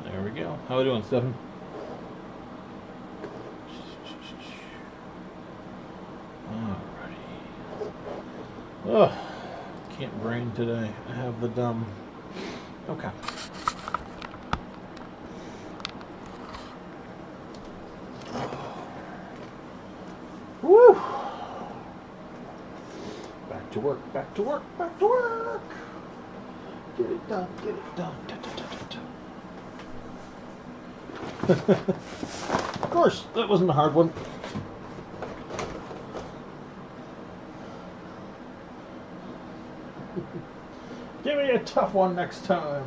There we go. How are we doing, Stephen? Alrighty. Ugh. Can't brain today. I have the dumb. Okay. Woo! Back to work, back to work, back to work! Get it done, get it done. Da, da, da, da, da. Of course, that wasn't a hard one. Give me a tough one next time.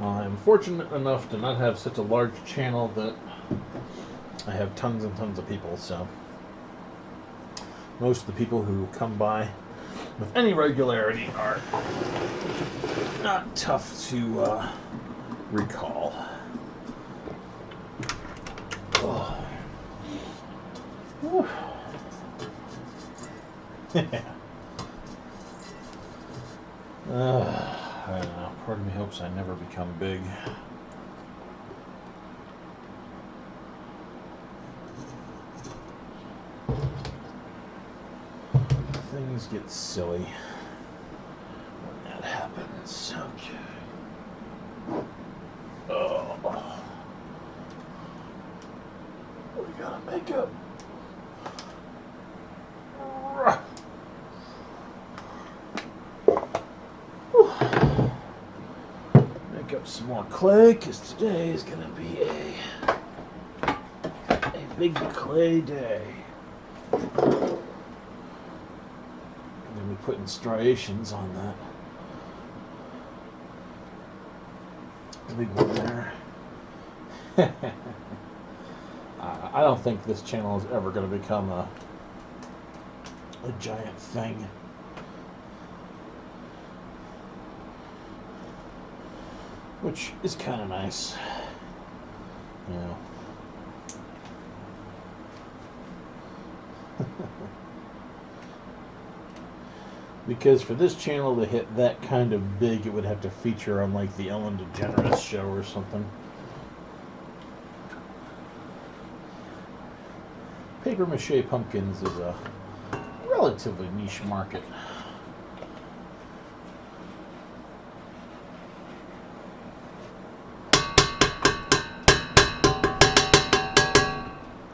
I'm fortunate enough to not have such a large channel that I have tons and tons of people, so most of the people who come by with any regularity are not tough to recall. Oh. I don't know. Part of me hopes I never become big. Things get silly when that happens. Okay. Oh. We gotta make up. Make up some more clay, because today is gonna be a big clay day. And then we putting striations on that. Big one there. I don't think this channel is ever going to become a giant thing. Which is kind of nice. You know. Because for this channel to hit that kind of big, it would have to feature on like the Ellen DeGeneres show or something. Paper mache pumpkins is a relatively niche market.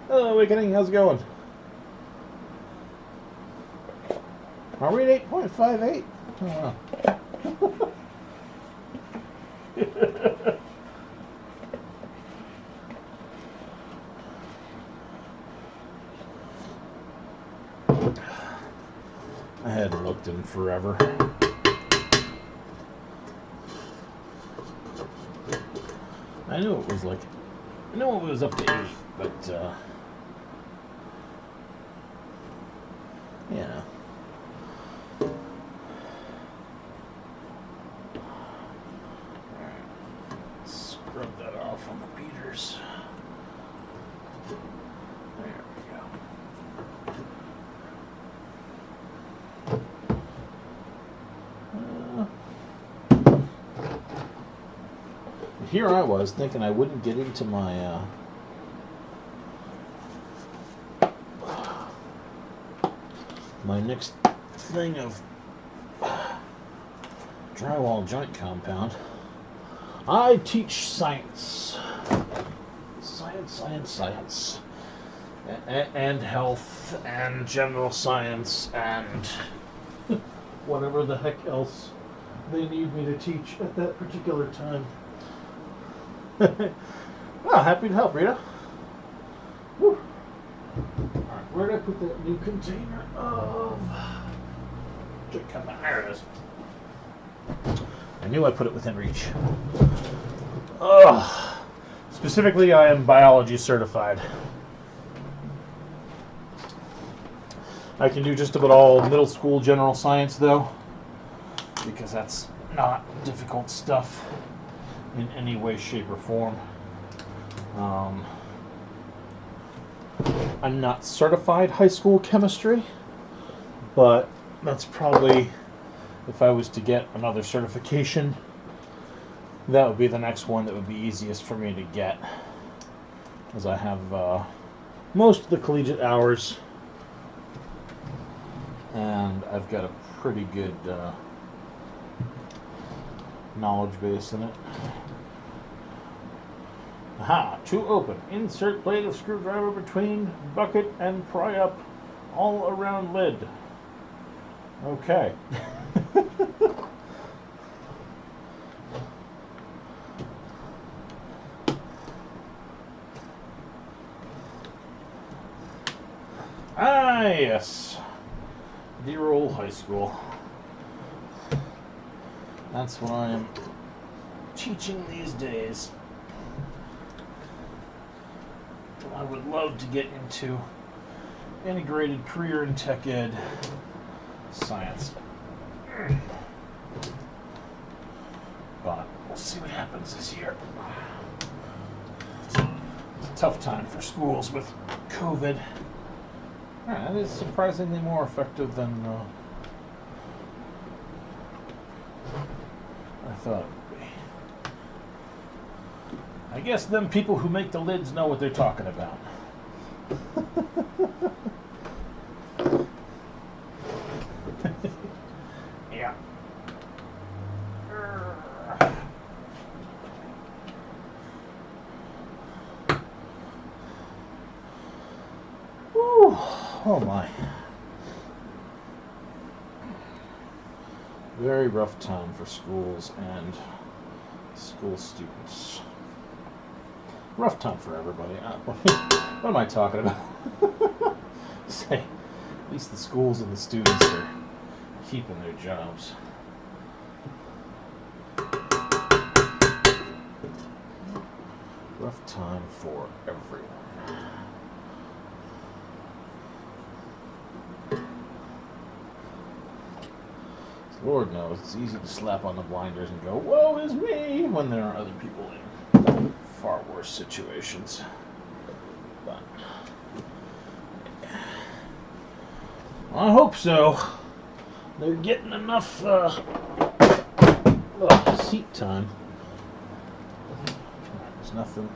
Hello, Awakening. How's it going? Are we at 8.58? Oh, wow. I hadn't looked in forever. I knew it was like, I knew it was up to 8, but yeah. Scrub that off on the beaters. There we go. Here I was thinking I wouldn't get into my my next thing of drywall joint compound. I teach science. Science. And health and general science and whatever the heck else they need me to teach at that particular time. Well, happy to help, Rita. Woo. Alright, where did I put that new container of... There it is. I knew I put it within reach. Ugh. Specifically, I am biology certified. I can do just about all middle school general science, though, because that's not difficult stuff in any way, shape, or form. I'm not certified high school chemistry, but that's probably, if I was to get another certification, that would be the next one that would be easiest for me to get, as I have most of the collegiate hours, and I've got a pretty good knowledge base in it. Aha, to open. Insert blade of screwdriver between bucket and pry up all around lid. Okay. Ah, yes. Dear old high school. That's what I am teaching these days. I would love to get into integrated career in tech ed science. But we'll see what happens this year. It's a tough time for schools with COVID. That is surprisingly more effective than I thought it would be. I guess them people who make the lids know what they're talking about. Yeah. Whew. Oh my. Very rough time for schools and school students. Rough time for everybody. What am I talking about? Say, at least the schools and the students are keeping their jobs. Rough time for everyone. Lord knows, it's easy to slap on the blinders and go, woe is me, when there are other people in far worse situations. But I hope so. They're getting enough seat time. There's nothing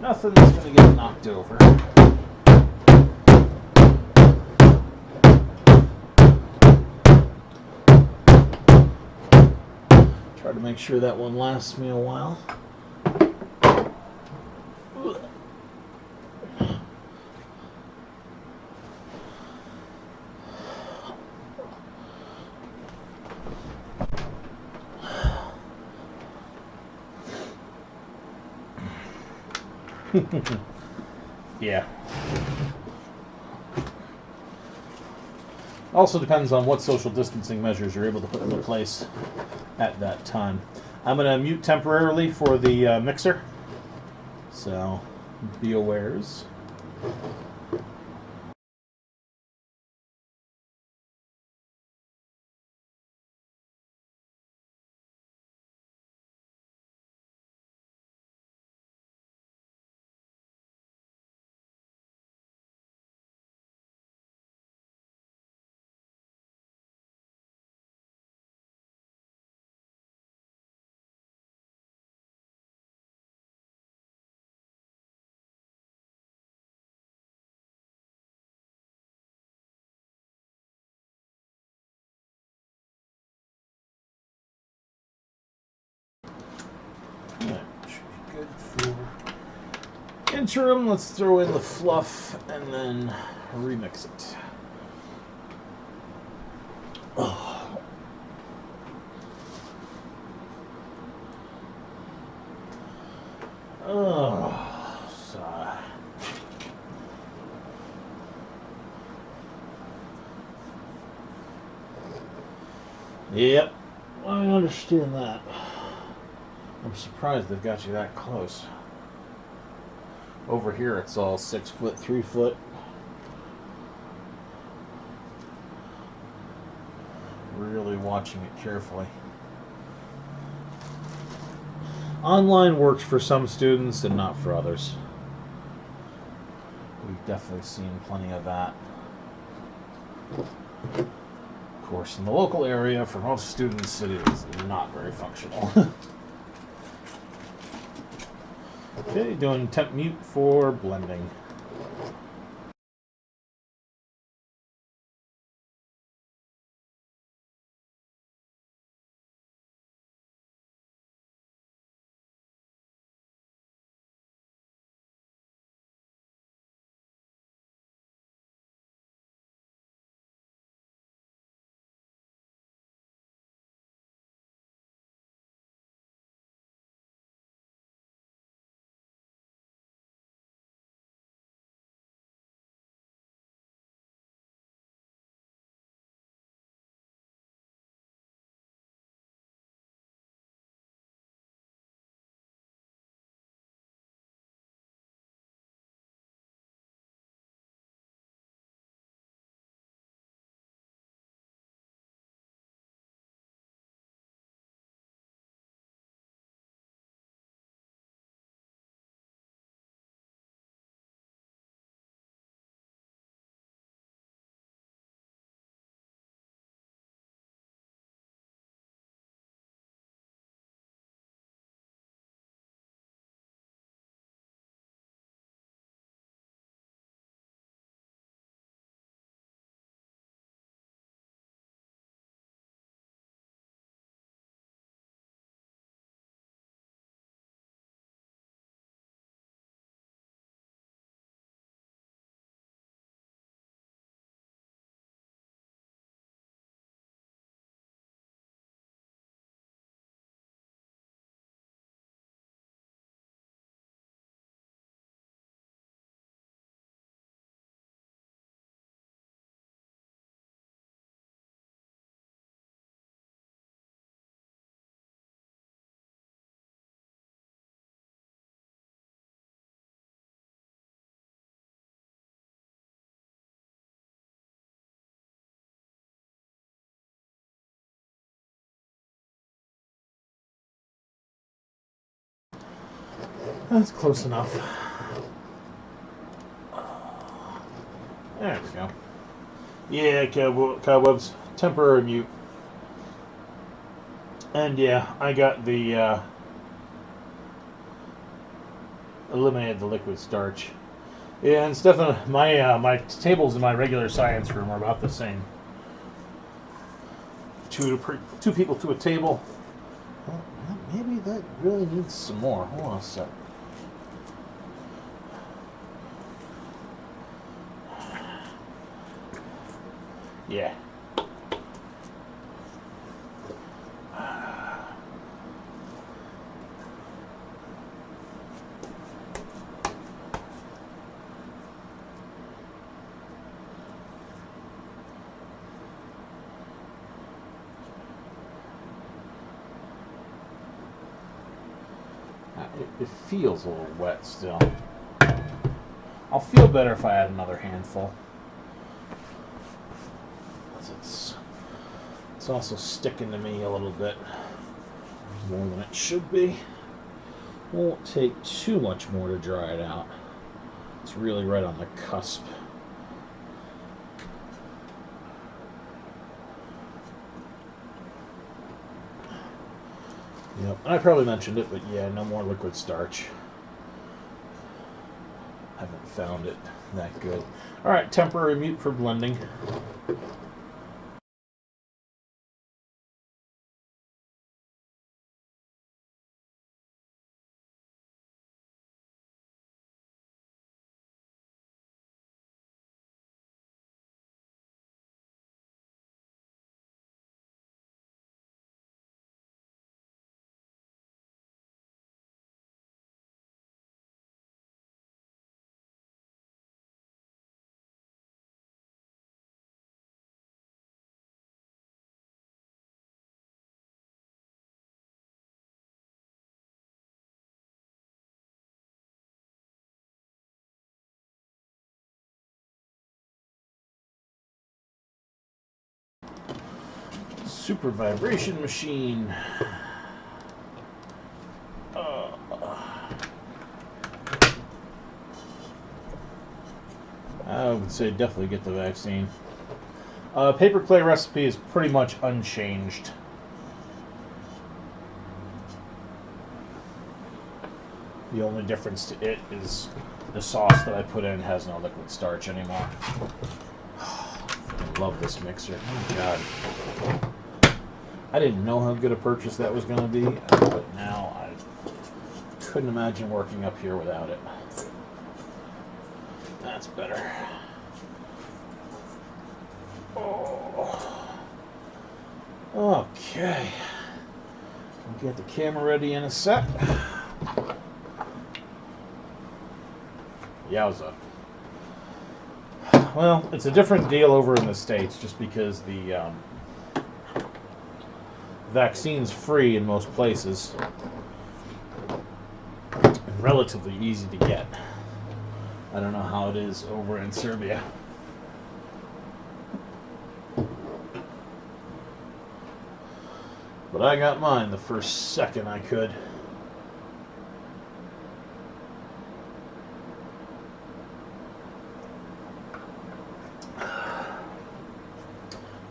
that's going to get knocked over. Try to make sure that one lasts me a while. Yeah. Also depends on what social distancing measures you're able to put into place at that time. I'm going to mute temporarily for the mixer, so be awares. That should be good for interim. Let's throw in the fluff and then remix it. Oh. Oh, sigh. Yep, I understand that. I'm surprised they've got you that close. Over here it's all 6 foot, 3 foot. Really watching it carefully. Online works for some students and not for others. We've definitely seen plenty of that. Of course, in the local area, for most students, it is not very functional. Okay, doing temp mute for blending. That's close enough. There we go. Yeah, cobwebs. Temporary mute. And yeah, I got the eliminated the liquid starch. Yeah, and Stefan, my tables in my regular science room are about the same. Two people to a table. Well, maybe that really needs some more. Hold on a sec. Yeah. It feels a little wet still. I'll feel better if I add another handful. It's also sticking to me a little bit more than it should be. Won't take too much more to dry it out. It's really right on the cusp. Yep, and I probably mentioned it, but yeah, no more liquid starch. Haven't found it that good. Alright, temporary mute for blending. Super vibration machine. I would say definitely get the vaccine. Paper clay recipe is pretty much unchanged. The only difference to it is the sauce that I put in has no liquid starch anymore. I love this mixer. Oh God. I didn't know how good a purchase that was going to be, but now I couldn't imagine working up here without it. That's better. Oh. Okay. We'll get the camera ready in a sec. Yowza. Well, it's a different deal over in the States just because the vaccine's free in most places and relatively easy to get. I don't know how it is over in Serbia. But I got mine the first second I could.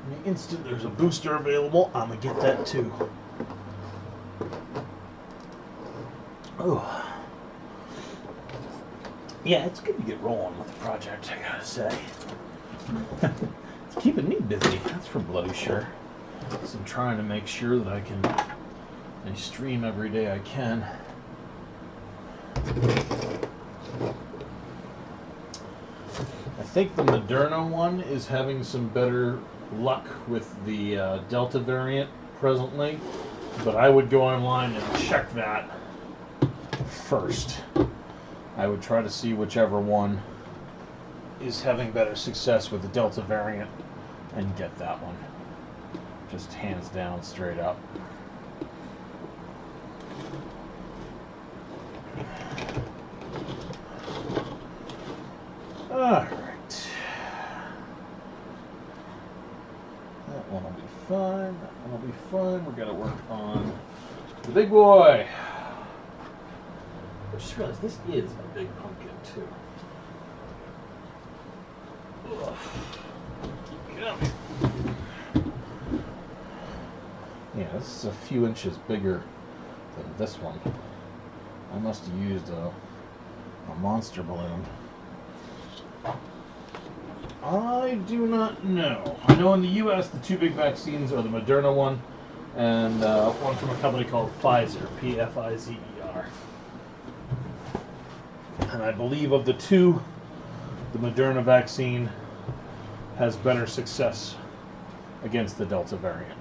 In the instant there's a booster available, I'm gonna get that too. Oh. Yeah, it's good to get rolling with the project, I gotta say. It's keeping me busy, that's for bloody sure. So I'm trying to make sure that I stream every day I can. I think the Moderna one is having some better luck with the Delta variant presently, but I would go online and check that first. I would try to see whichever one is having better success with the Delta variant and get that one. Just hands down, straight up. Alright. That one will be fine. That one will be fine. We're going to work on the big boy. I just realized this is a big pumpkin, too. Ugh. Get up. Yeah, this is a few inches bigger than this one. I must have used a monster balloon. I do not know. I know in the U.S. the two big vaccines are the Moderna one and one from a company called Pfizer, P-F-I-Z-E-R. And I believe of the two, the Moderna vaccine has better success against the Delta variant.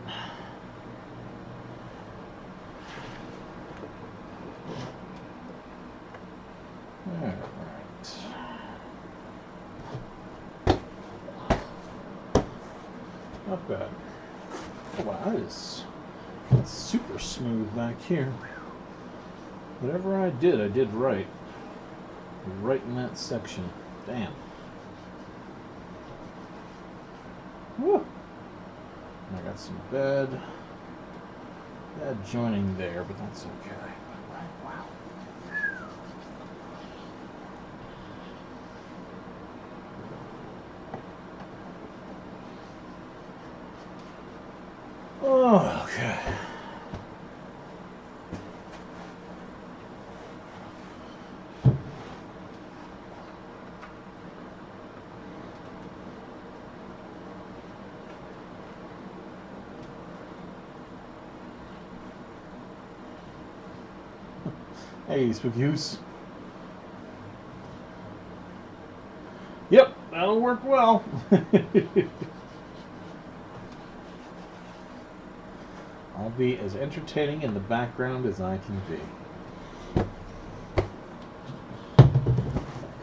Alright. Not bad. Oh, wow, that's super smooth back here. Whatever I did right. Right in that section. Damn. Woo! I got some bad joining there, but that's okay. Wow. Oh, okay. Hey, Spooky Goose. Yep, that'll work well. I'll be as entertaining in the background as I can be.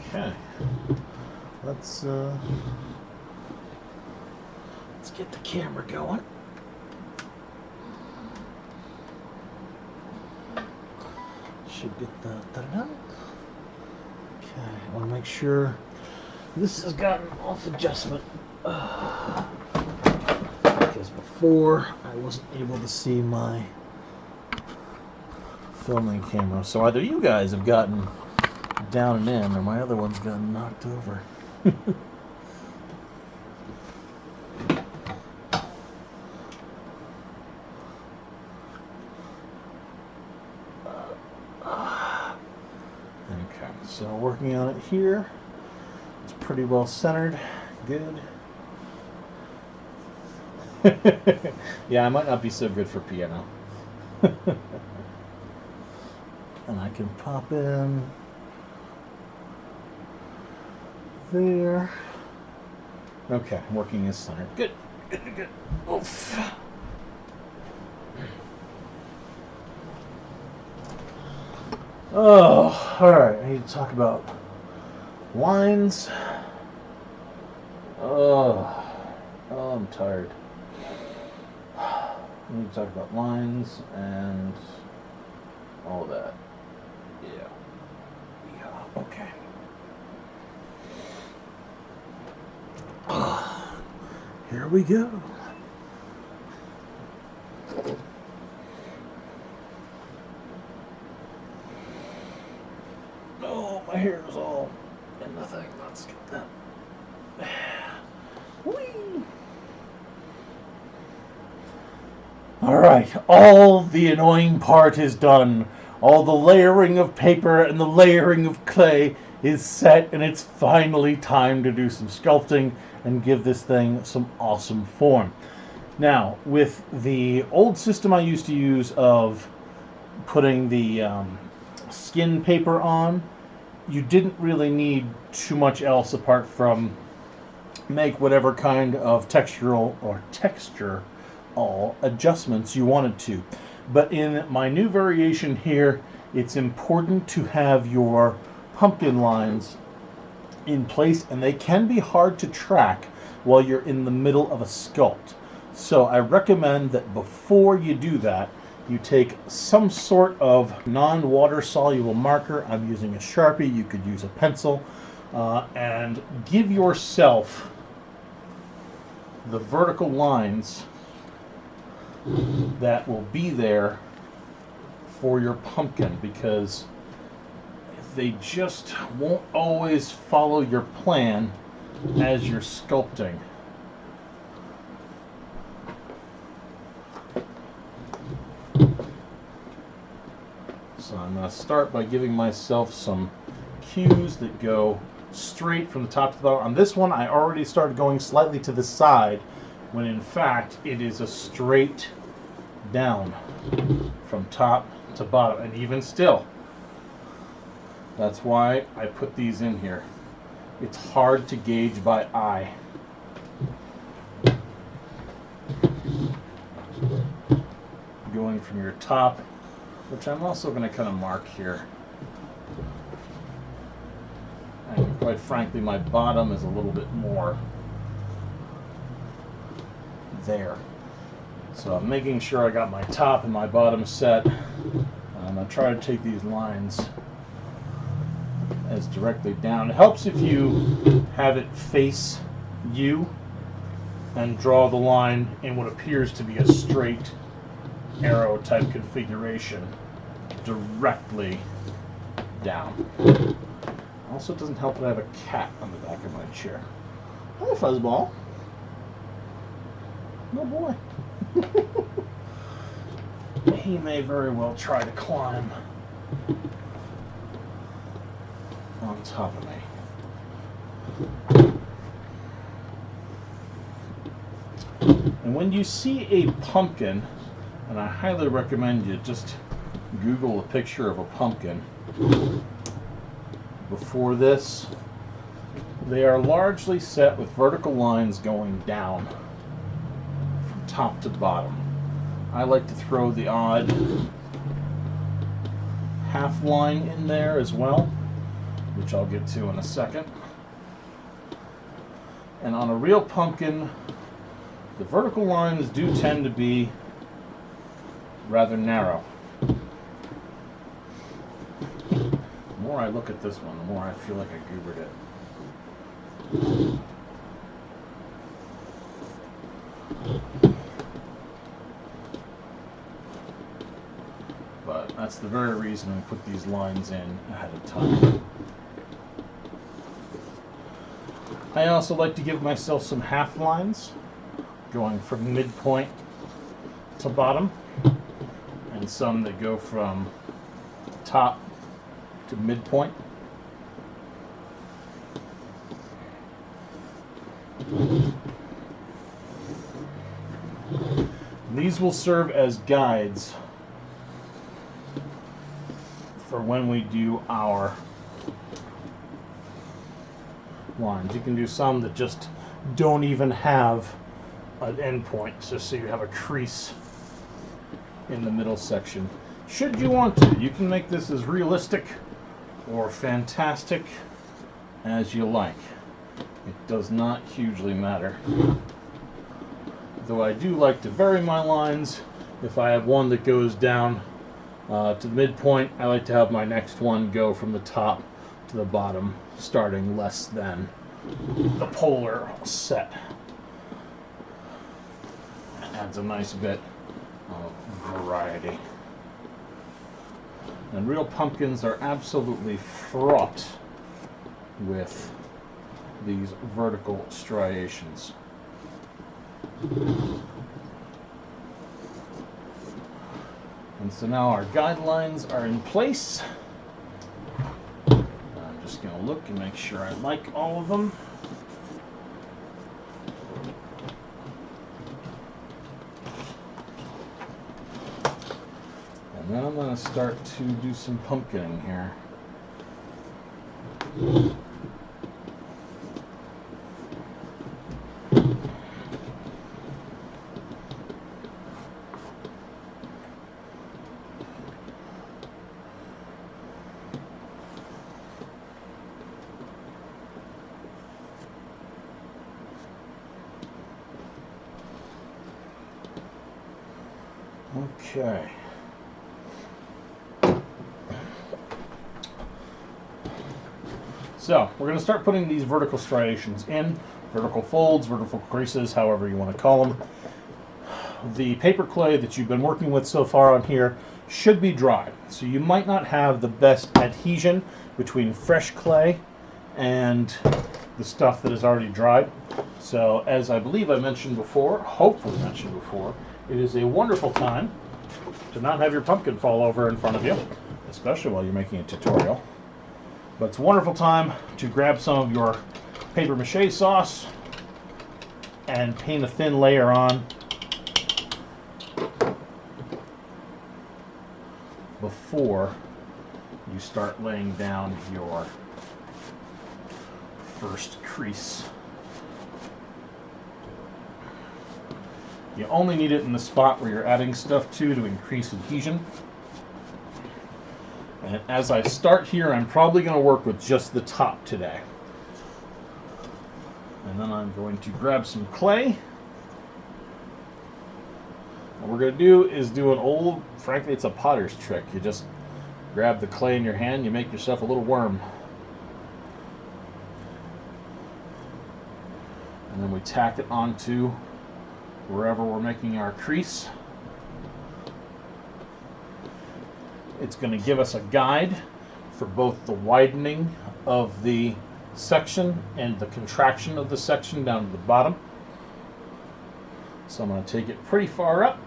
Okay. Let's get the camera going. Should get the okay. I want to make sure this has gotten off adjustment because before I wasn't able to see my filming camera. So either you guys have gotten down and in, or my other one's gotten knocked over. So working on it here, it's pretty well centered, good. Yeah, I might not be so good for piano. And I can pop in there. Okay, working is centered. Good, good. Oof. Oh, alright, I need to talk about lines. Oh, I'm tired. I need to talk about lines and all that. Yeah, okay. Here we go. Oh, my hair is all in the thing. Let's get that. Whee! Alright, all the annoying part is done. All the layering of paper and the layering of clay is set, and it's finally time to do some sculpting and give this thing some awesome form. Now, with the old system I used to use of putting the skin paper on, you didn't really need too much else apart from make whatever kind of textural adjustments you wanted to. But in my new variation here, it's important to have your pumpkin lines in place, and they can be hard to track while you're in the middle of a sculpt. So I recommend that before you do that, you take some sort of non-water soluble marker. I'm using a Sharpie, you could use a pencil, and give yourself the vertical lines that will be there for your pumpkin, because they just won't always follow your plan as you're sculpting. So I'm going to start by giving myself some cues that go straight from the top to the bottom. On this one, I already started going slightly to the side, when in fact it is a straight down from top to bottom. And even still, that's why I put these in here. It's hard to gauge by eye. Going from your top, which I'm also going to kind of mark here. And quite frankly, my bottom is a little bit more there. So I'm making sure I got my top and my bottom set. And I try to take these lines as directly down. It helps if you have it face you and draw the line in what appears to be a straight arrow type configuration directly down. Also, it doesn't help that I have a cat on the back of my chair. Hi, Fuzzball. No boy. He may very well try to climb on top of me. And when you see a pumpkin, and I highly recommend you just Google a picture of a pumpkin before this, they are largely set with vertical lines going down from top to bottom. I like to throw the odd half line in there as well, which I'll get to in a second. And on a real pumpkin, the vertical lines do tend to be rather narrow. The more I look at this one, the more I feel like I goobered it. But that's the very reason we put these lines in ahead of time. I also like to give myself some half lines, going from midpoint to bottom, and some that go from top to midpoint. These will serve as guides for when we do our lines. You can do some that just don't even have an end point, just so you have a crease in the middle section. Should you want to, you can make this as realistic or fantastic as you like. It does not hugely matter. Though I do like to vary my lines. If I have one that goes down to the midpoint, I like to have my next one go from the top to the bottom, starting less than the polar set. It adds a nice bit of variety. And real pumpkins are absolutely fraught with these vertical striations. And so now our guidelines are in place. I'm just going to look and make sure I like all of them. And then I'm going to start to do some pumpkining here. Okay. So, we're going to start putting these vertical striations in, vertical folds, vertical creases, however you want to call them. The paper clay that you've been working with so far on here should be dry. So you might not have the best adhesion between fresh clay and the stuff that is already dried. So, as I believe I mentioned before, hopefully mentioned before, it is a wonderful time to not have your pumpkin fall over in front of you, especially while you're making a tutorial. But it's a wonderful time to grab some of your paper mache sauce and paint a thin layer on before you start laying down your first crease. You only need it in the spot where you're adding stuff to increase adhesion. And as I start here, I'm probably going to work with just the top today. And then I'm going to grab some clay. What we're going to do is do an old, frankly, it's a potter's trick. You just grab the clay in your hand, you make yourself a little worm. And then we tack it onto wherever we're making our crease. It's going to give us a guide for both the widening of the section and the contraction of the section down to the bottom. So I'm going to take it pretty far up,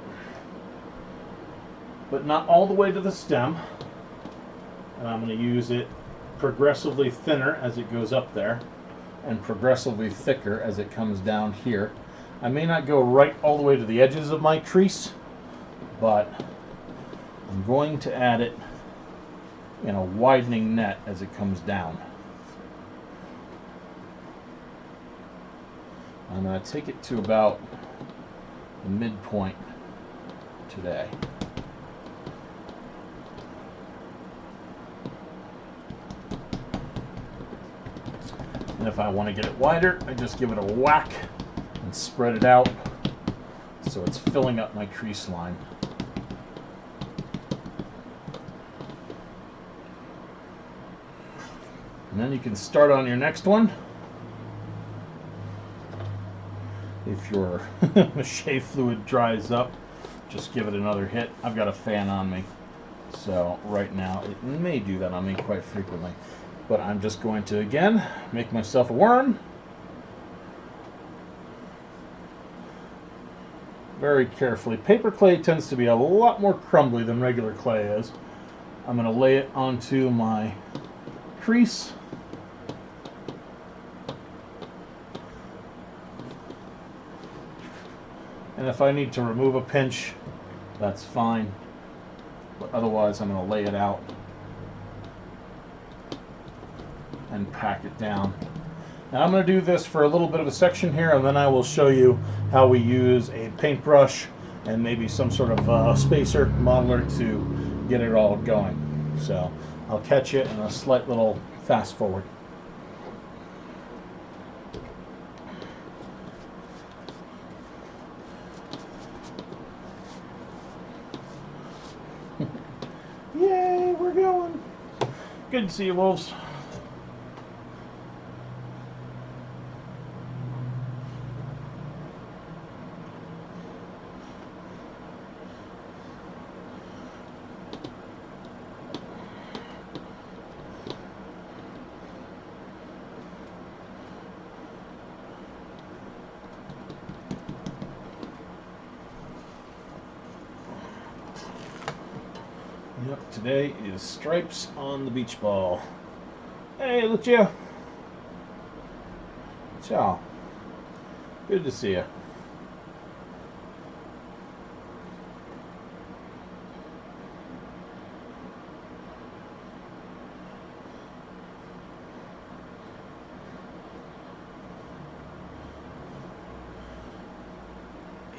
but not all the way to the stem. And I'm going to use it progressively thinner as it goes up there and progressively thicker as it comes down here. I may not go right all the way to the edges of my crease, but I'm going to add it in a widening net as it comes down. I'm going to take it to about the midpoint today. And if I want to get it wider, I just give it a whack and spread it out so it's filling up my crease line. And then you can start on your next one. If your mache fluid dries up, just give it another hit. I've got a fan on me, so right now it may do that on me quite frequently. But I'm just going to, again, make myself a worm. Very carefully. Paper clay tends to be a lot more crumbly than regular clay is. I'm going to lay it onto my crease. And if I need to remove a pinch, that's fine. But otherwise, I'm going to lay it out and pack it down. Now I'm going to do this for a little bit of a section here, and then I will show you how we use a paintbrush and maybe some sort of spacer modeler to get it all going. So I'll catch you in a slight little fast forward. Yay, we're going. Good to see you, wolves. Yep, today is stripes on the beach ball. Hey, Lucia. Ciao. Good to see you.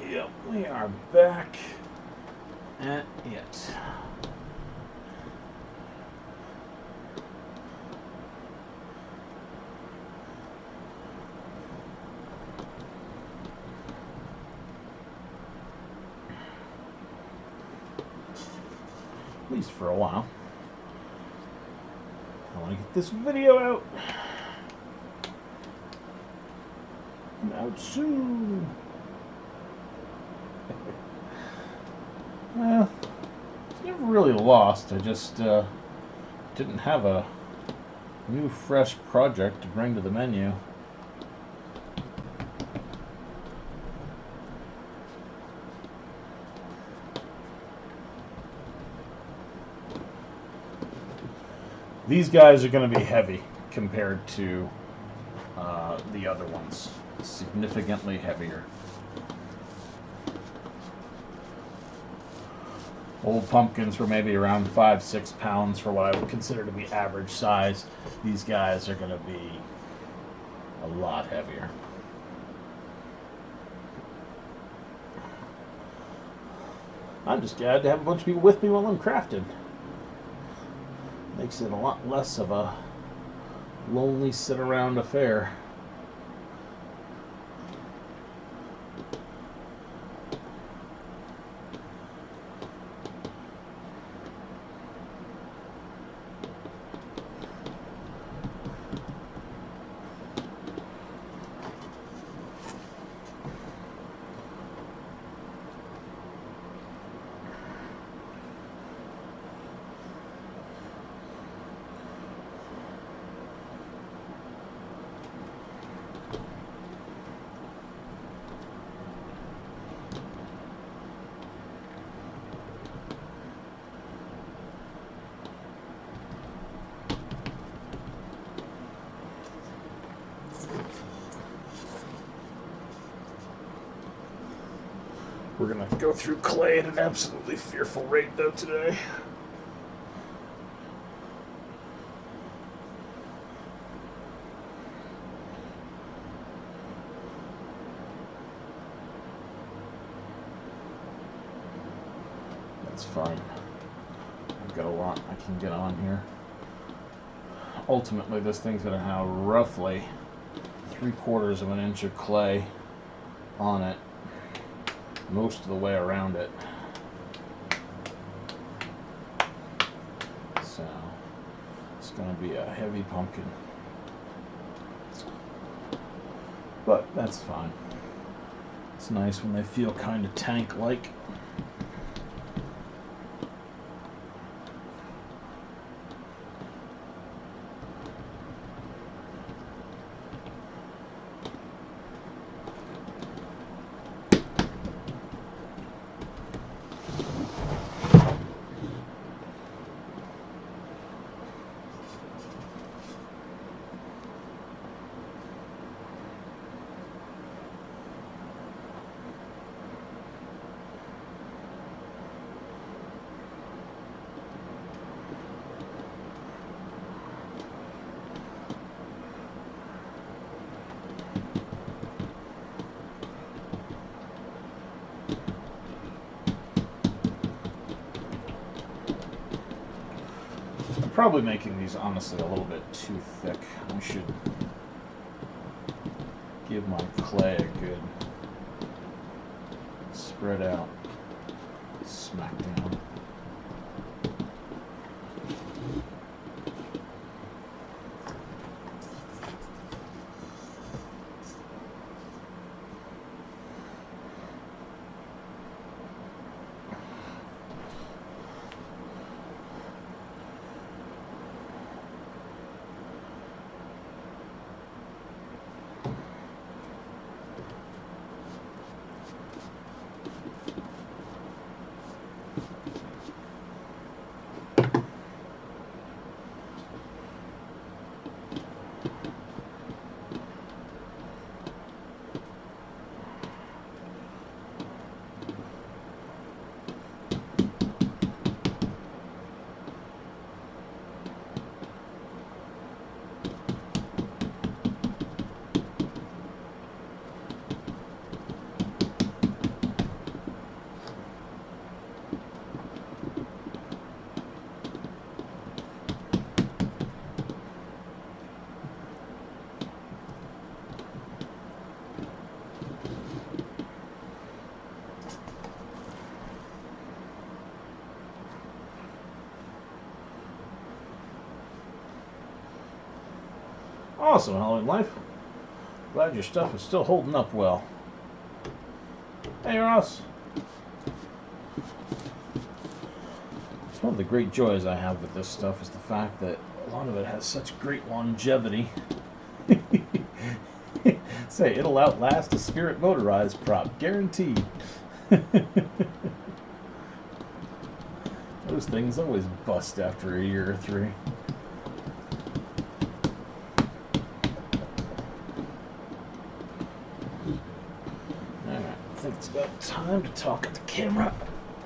Yep, we are back at it. At least for a while. I want to get this video out. Out soon. Well, it's never really lost. I just didn't have a new, fresh project to bring to the menu. These guys are going to be heavy compared to the other ones. Significantly heavier. Old pumpkins were maybe around 5-6 pounds for what I would consider to be average size. These guys are going to be a lot heavier. I'm just glad to have a bunch of people with me while I'm crafting. Makes it a lot less of a lonely sit around affair. We're going to go through clay at an absolutely fearful rate, though, today. That's fine. I've got a lot I can get on here. Ultimately, this thing's going to have roughly 3/4 of an inch of clay on it most of the way around it. So it's going to be a heavy pumpkin. But that's fine. It's nice when they feel kind of tank-like. Probably making these honestly a little bit too thick. I should give my clay a good spread out smack down. Awesome, Halloween Life. Glad your stuff is still holding up well. Hey, Ross. It's one of the great joys I have with this stuff is the fact that a lot of it has such great longevity. Say, it'll outlast a Spirit motorized prop, guaranteed. Those things always bust after a year or 3. I think it's about time to talk at the camera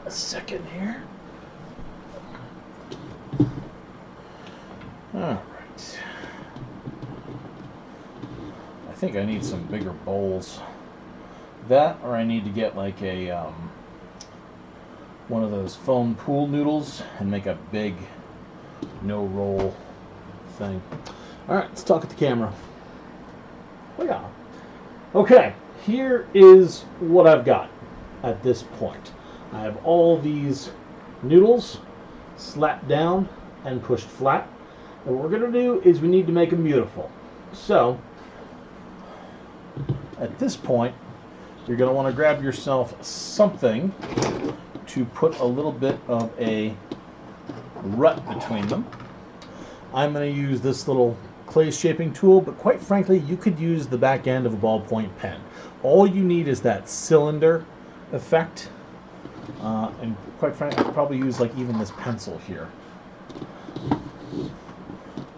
a second here. Alright. I think I need some bigger bowls. That, or I need to get like a one of those foam pool noodles and make a big no-roll thing. Alright, let's talk at the camera. Yeah. Okay. Here is what I've got at this point. I have all these noodles slapped down and pushed flat. And what we're going to do is we need to make them beautiful. So, at this point, you're going to want to grab yourself something to put a little bit of a rut between them. I'm going to use this little clay shaping tool, but quite frankly, you could use the back end of a ballpoint pen. All you need is that cylinder effect, and quite frankly, I'd probably use like even this pencil here.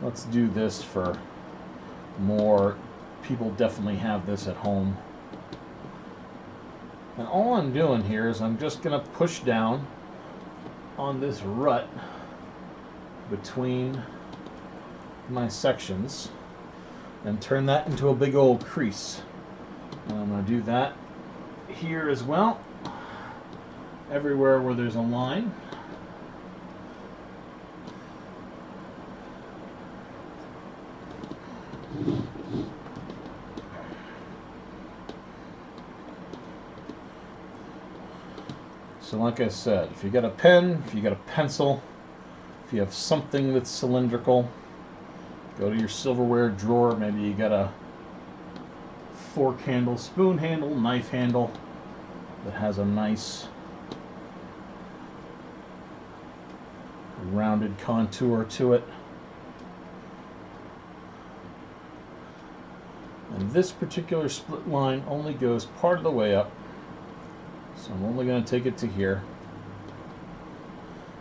Let's do this for more people. Definitely have this at home. And all I'm doing here is I'm just going to push down on this rut between my sections and turn that into a big old crease. And I'm going to do that here as well, everywhere where there's a line. So like I said, if you got a pen, if you got a pencil, if you have something that's cylindrical, go to your silverware drawer. Maybe you got a fork handle, spoon handle, knife handle that has a nice rounded contour to it. And this particular split line only goes part of the way up, so I'm only going to take it to here.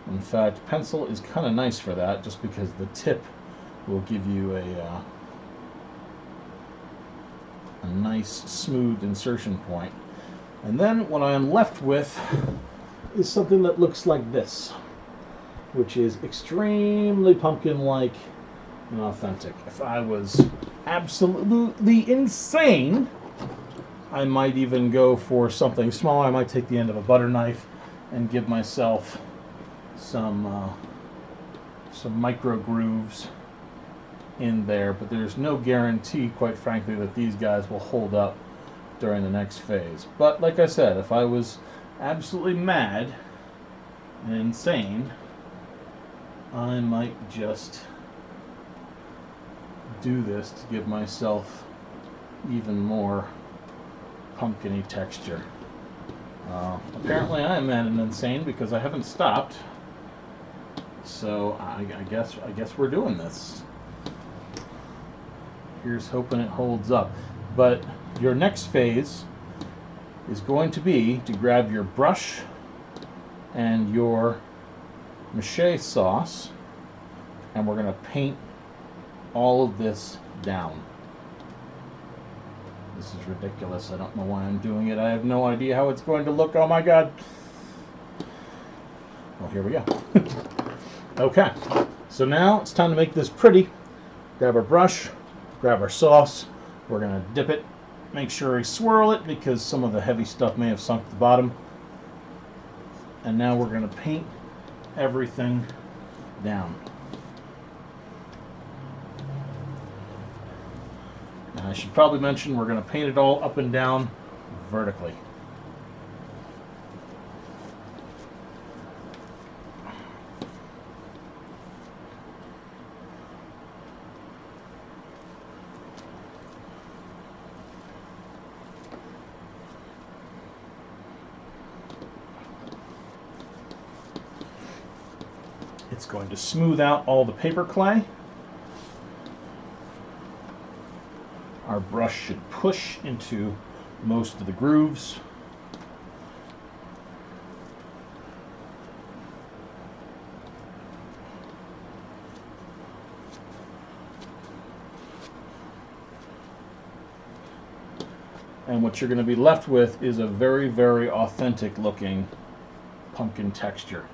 In fact, pencil is kind of nice for that, just because the tip will give you a nice smooth insertion point. And then what I am left with is something that looks like this, which is extremely pumpkin-like and authentic. If I was absolutely insane, I might even go for something smaller. I might take the end of a butter knife and give myself some micro grooves in there, but there's no guarantee, quite frankly, that these guys will hold up during the next phase. But like I said, if I was absolutely mad and insane, I might just do this to give myself even more pumpkin-y texture. Apparently I am mad and insane because I haven't stopped, so I guess we're doing this. Here's hoping it holds up. But your next phase is going to be to grab your brush and your mache sauce, and we're going to paint all of this down. This is ridiculous. I don't know why I'm doing it. I have no idea how it's going to look. Oh my god. Well, here we go. Okay, so now it's time to make this pretty. Grab our brush, grab our sauce. We're going to dip it. Make sure we swirl it because some of the heavy stuff may have sunk to the bottom. And now we're going to paint everything down. And I should probably mention we're going to paint it all up and down vertically. It's going to smooth out all the paper clay. Our brush should push into most of the grooves. And what you're going to be left with is a very, very authentic looking pumpkin texture.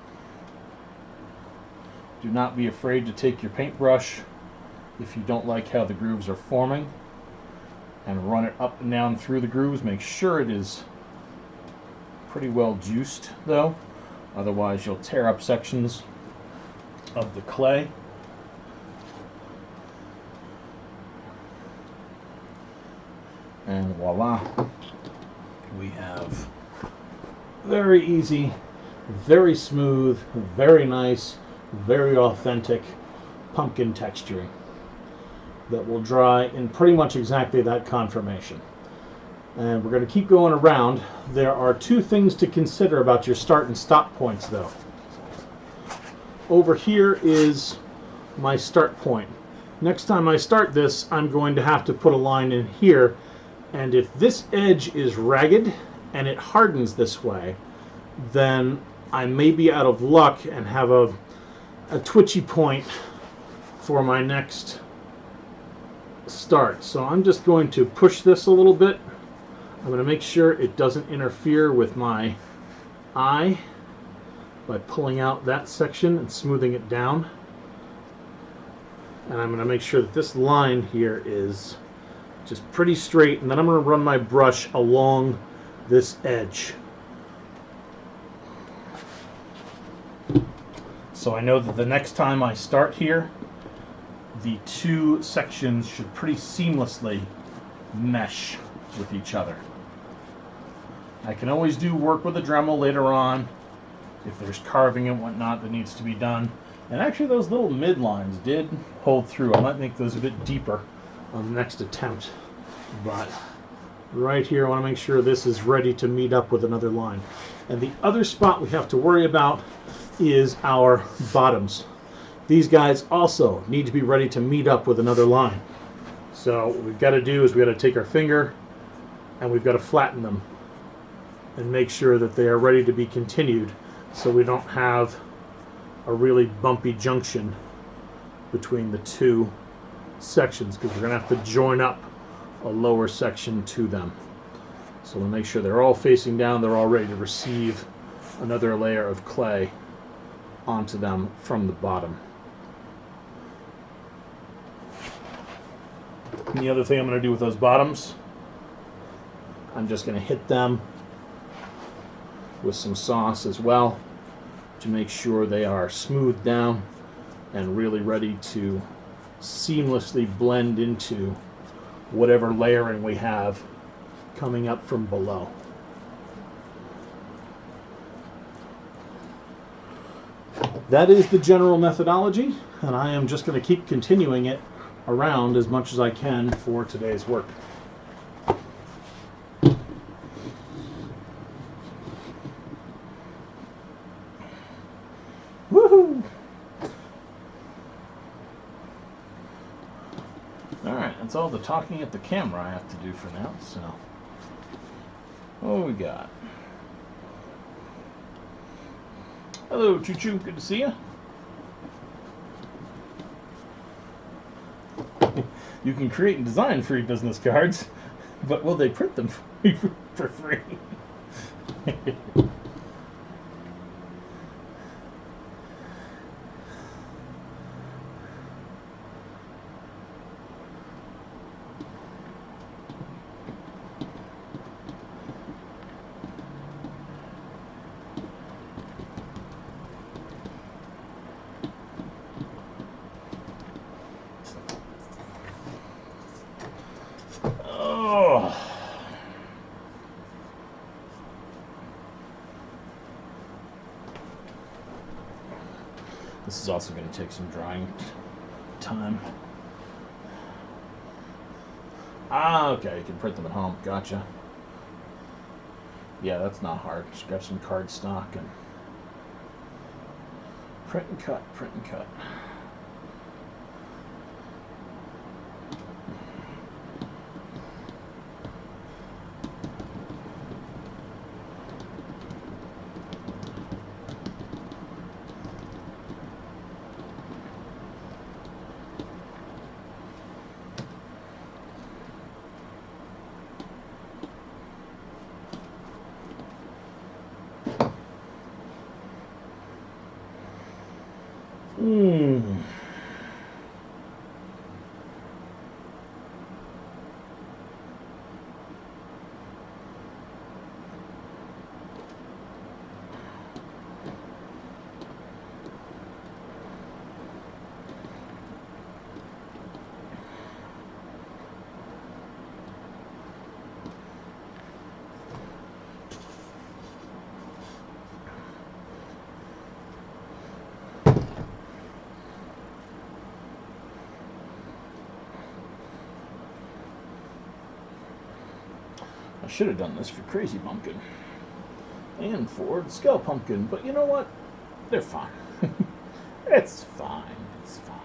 Do not be afraid to take your paintbrush if you don't like how the grooves are forming and run it up and down through the grooves. Make sure it is pretty well juiced though, otherwise you'll tear up sections of the clay. And voila, we have very easy, very smooth, very nice, very authentic pumpkin texturing that will dry in pretty much exactly that conformation. And we're going to keep going around. There are two things to consider about your start and stop points though. Over here is my start point. Next time I start this, I'm going to have to put a line in here, and if this edge is ragged and it hardens this way, then I may be out of luck and have a twitchy point for my next start. So I'm just going to push this a little bit. I'm going to make sure it doesn't interfere with my eye by pulling out that section and smoothing it down. And I'm going to make sure that this line here is just pretty straight, and then I'm going to run my brush along this edge. So I know that the next time I start here, the two sections should pretty seamlessly mesh with each other. I can always do work with a Dremel later on if there's carving and whatnot that needs to be done. And actually those little midlines did hold through. I might make those a bit deeper on the next attempt. But right here I want to make sure this is ready to meet up with another line. And the other spot we have to worry about is our bottoms. These guys also need to be ready to meet up with another line. So what we've got to do is we've got to take our finger and we've got to flatten them and make sure that they are ready to be continued, so we don't have a really bumpy junction between the two sections, because we're going to have to join up a lower section to them. So we'll make sure they're all facing down, they're all ready to receive another layer of clay onto them from the bottom. And the other thing I'm going to do with those bottoms, I'm just going to hit them with some sauce as well to make sure they are smoothed down and really ready to seamlessly blend into whatever layering we have coming up from below. That is the general methodology, and I am just going to keep continuing it around as much as I can for today's work. Woohoo! Alright, that's all the talking at the camera I have to do for now, so what we got? Hello, Choo Choo, good to see you. You can create and design free business cards, but will they print them for free? This is also going to take some drying time. Ah, okay, you can print them at home. Gotcha. Yeah, that's not hard. Just grab some cardstock and print and cut, print and cut. I should have done this for Crazy Pumpkin and for the Skull Pumpkin, but you know what? They're fine. It's fine. It's fine.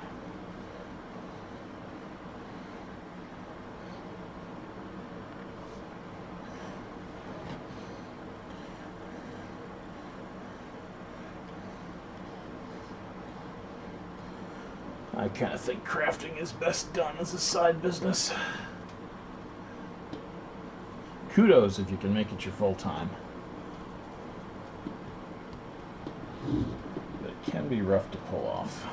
I kind of think crafting is best done as a side business. kudos if you can make it your full time. But it can be rough to pull off.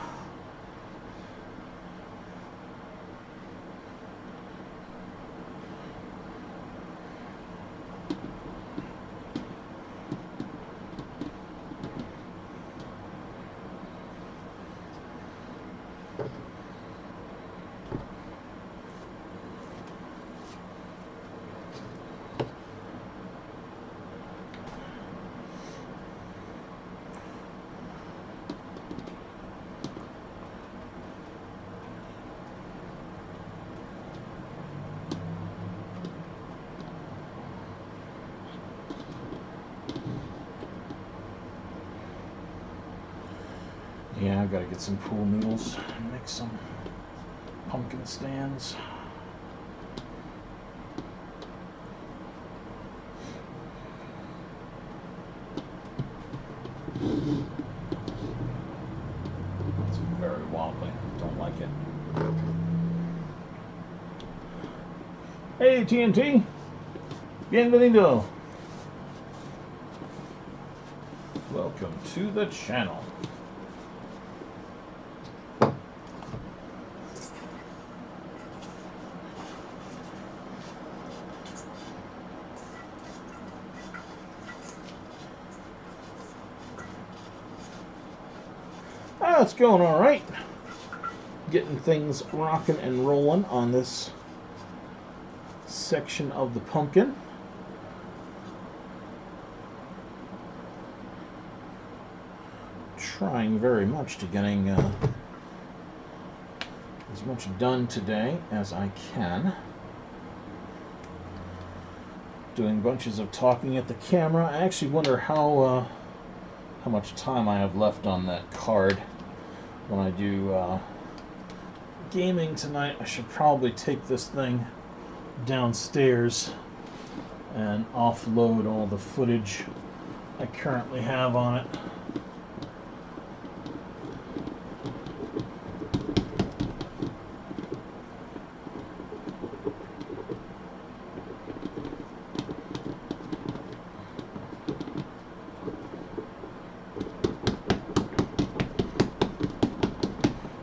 Yeah, I've got to get some pool noodles and make some pumpkin stands. It's very wobbly. Don't like it. Hey, TNT. Bienvenido. Welcome to the channel. It's going all right. Getting things rocking and rolling on this section of the pumpkin. Trying very much to getting as much done today as I can. Doing bunches of talking at the camera. I actually wonder how much time I have left on that card. When I do gaming tonight, I should probably take this thing downstairs and offload all the footage I currently have on it.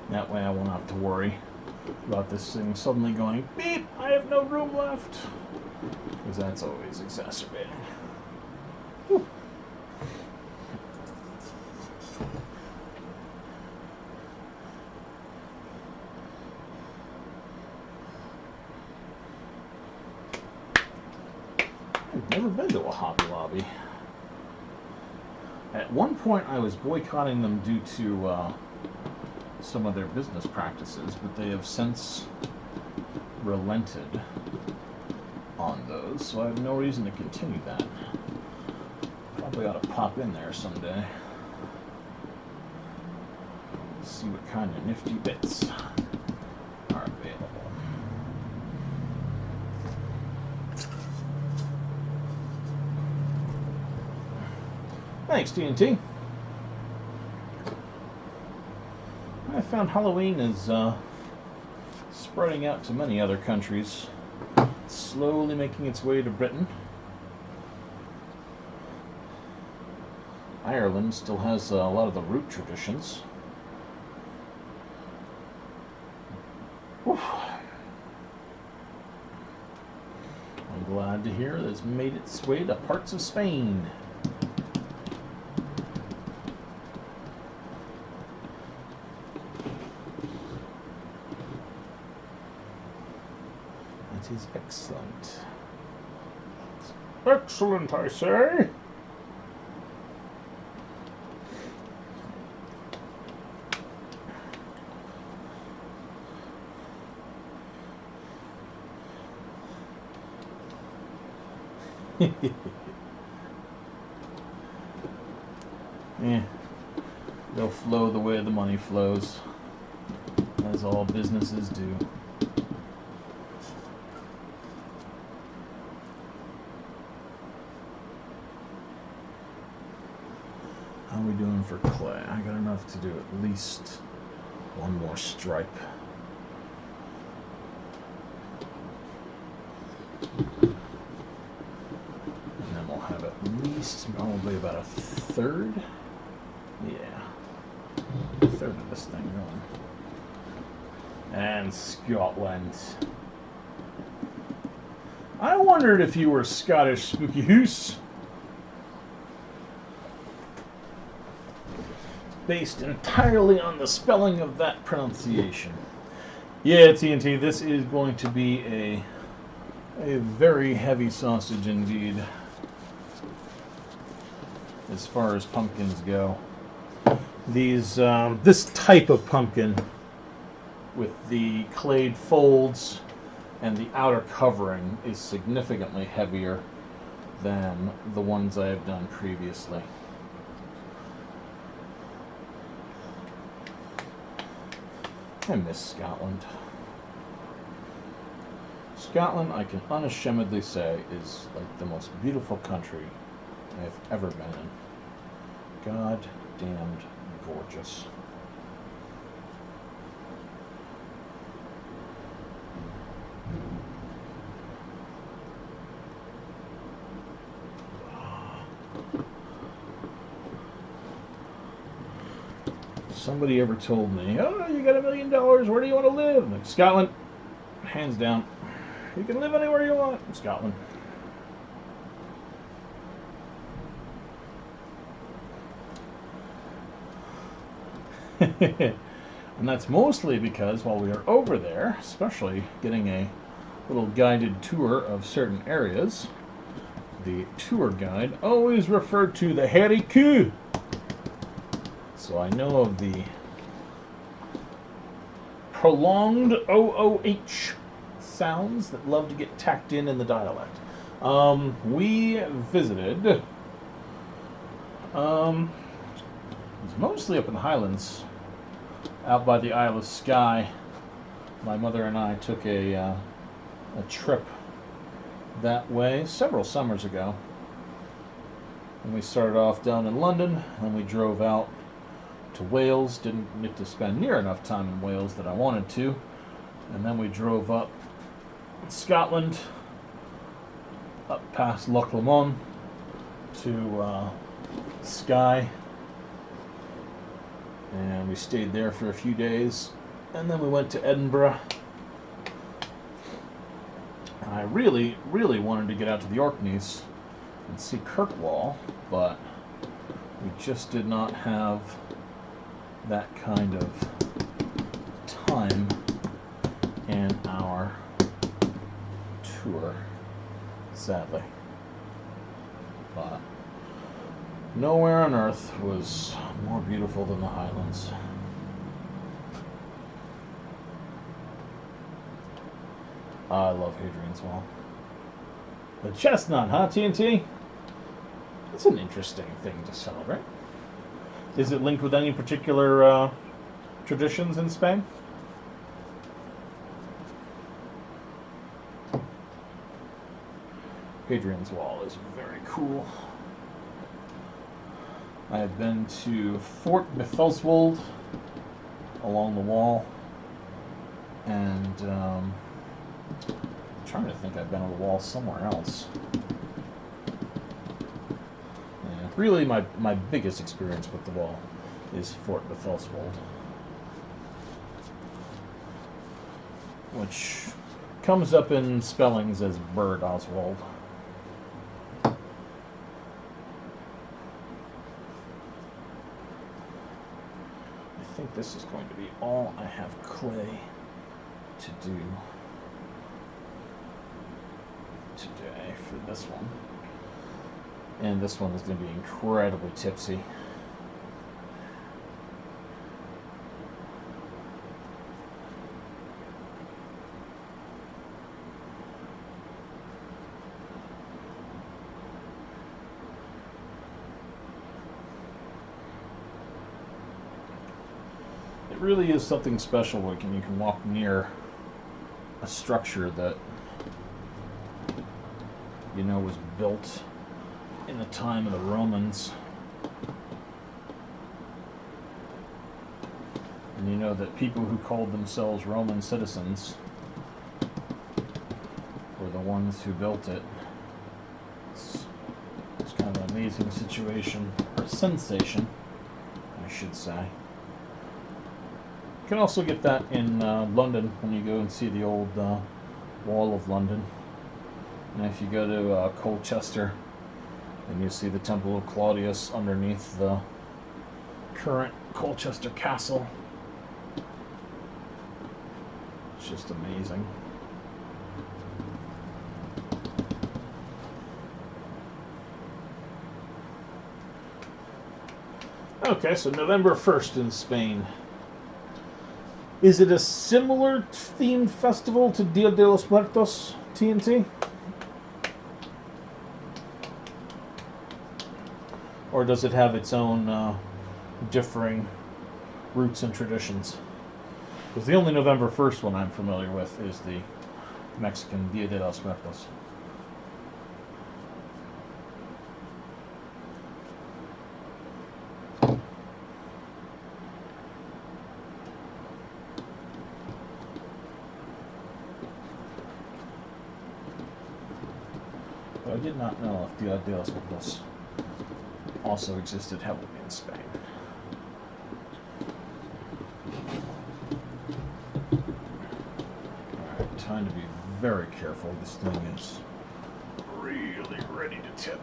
That way I won't have to worry about this thing suddenly going, beep, I have no room left. Because that's always exacerbating. Whew. I've never been to a Hobby Lobby. At one point I was boycotting them due to some of their business practices, but they have since relented on those, so I have no reason to continue that. Probably ought to pop in there someday. See what kind of nifty bits are available. Thanks, TNT. I found Halloween is spreading out to many other countries, slowly making its way to Britain. Ireland still has a lot of the root traditions. Oof. I'm glad to hear that it's made its way to parts of Spain. That is excellent. Excellent, I say. Yeah, they'll flow the way the money flows, as all businesses do. How are we doing for clay? I got enough to do at least one more stripe. least probably about a third. Yeah, a third of this thing going. And Scotland. I wondered if you were Scottish, Spooky Hoose. Based entirely on the spelling of that pronunciation. Yeah, TNT, this is going to be a very heavy sausage indeed, as far as pumpkins go. These this type of pumpkin with the clayed folds and the outer covering is significantly heavier than the ones I have done previously. I miss Scotland. Scotland, I can unashamedly say, is like the most beautiful country I've ever been in. God damned gorgeous. Somebody ever told me, oh, you got $1 million, where do you want to live? Like, Scotland, hands down. You can live anywhere you want in Scotland. And that's mostly because while we are over there, especially getting a little guided tour of certain areas, the tour guide always referred to the hairy coo. So I know of the prolonged OOH sounds that love to get tacked in the dialect. We visited, it was mostly up in the Highlands, out by the Isle of Skye. My mother and I took a trip that way several summers ago. And we started off down in London, and we drove out to Wales. Didn't get to spend near enough time in Wales that I wanted to. And then we drove up Scotland, up past Loch Lomond to Skye. And we stayed there for a few days. And then we went to Edinburgh. I really, really wanted to get out to the Orkneys and see Kirkwall, but we just did not have that kind of time in our tour, sadly. But nowhere on earth was more beautiful than the Highlands. I love Hadrian's Wall. The chestnut, huh, TNT? That's an interesting thing to celebrate. Is it linked with any particular traditions in Spain? Hadrian's Wall is very cool. I have been to Fort Bethelswold along the wall, and I'm trying to think I've been on the wall somewhere else. Yeah, really, my biggest experience with the wall is Fort Bethelswold, which comes up in spellings as Bird Oswald. I think this is going to be all I have clay to do today for this one. And this one is going to be incredibly tipsy. It really is something special when you can walk near a structure that you know was built in the time of the Romans. And you know that people who called themselves Roman citizens were the ones who built it. It's kind of amazing situation, or sensation, I should say. You can also get that in London when you go and see the old Wall of London. And if you go to Colchester, and you see the Temple of Claudius underneath the current Colchester Castle. It's just amazing. Okay, so November 1st in Spain. Is it a similar themed festival to Dia de los Muertos, TNT? Or does it have its own differing roots and traditions? Because the only November 1st one I'm familiar with is the Mexican Dia de los Muertos. But I did not know if Dia de los Muertos also existed heavily in Spain. Alright, time to be very careful. This thing is really ready to tip.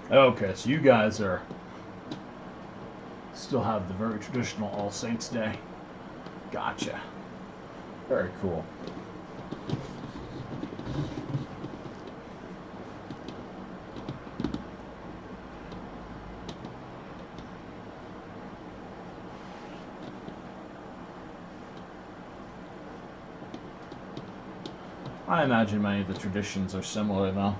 Okay, so you guys are still have the very traditional All Saints Day. Gotcha. Very cool. I imagine many of the traditions are similar, though.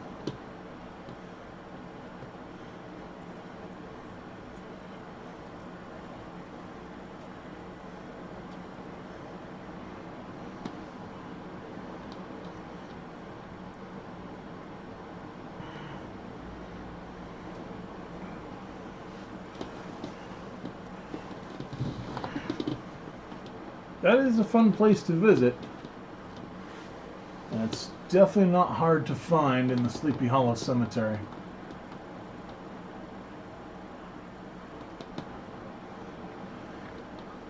That is a fun place to visit. And it's definitely not hard to find in the Sleepy Hollow Cemetery.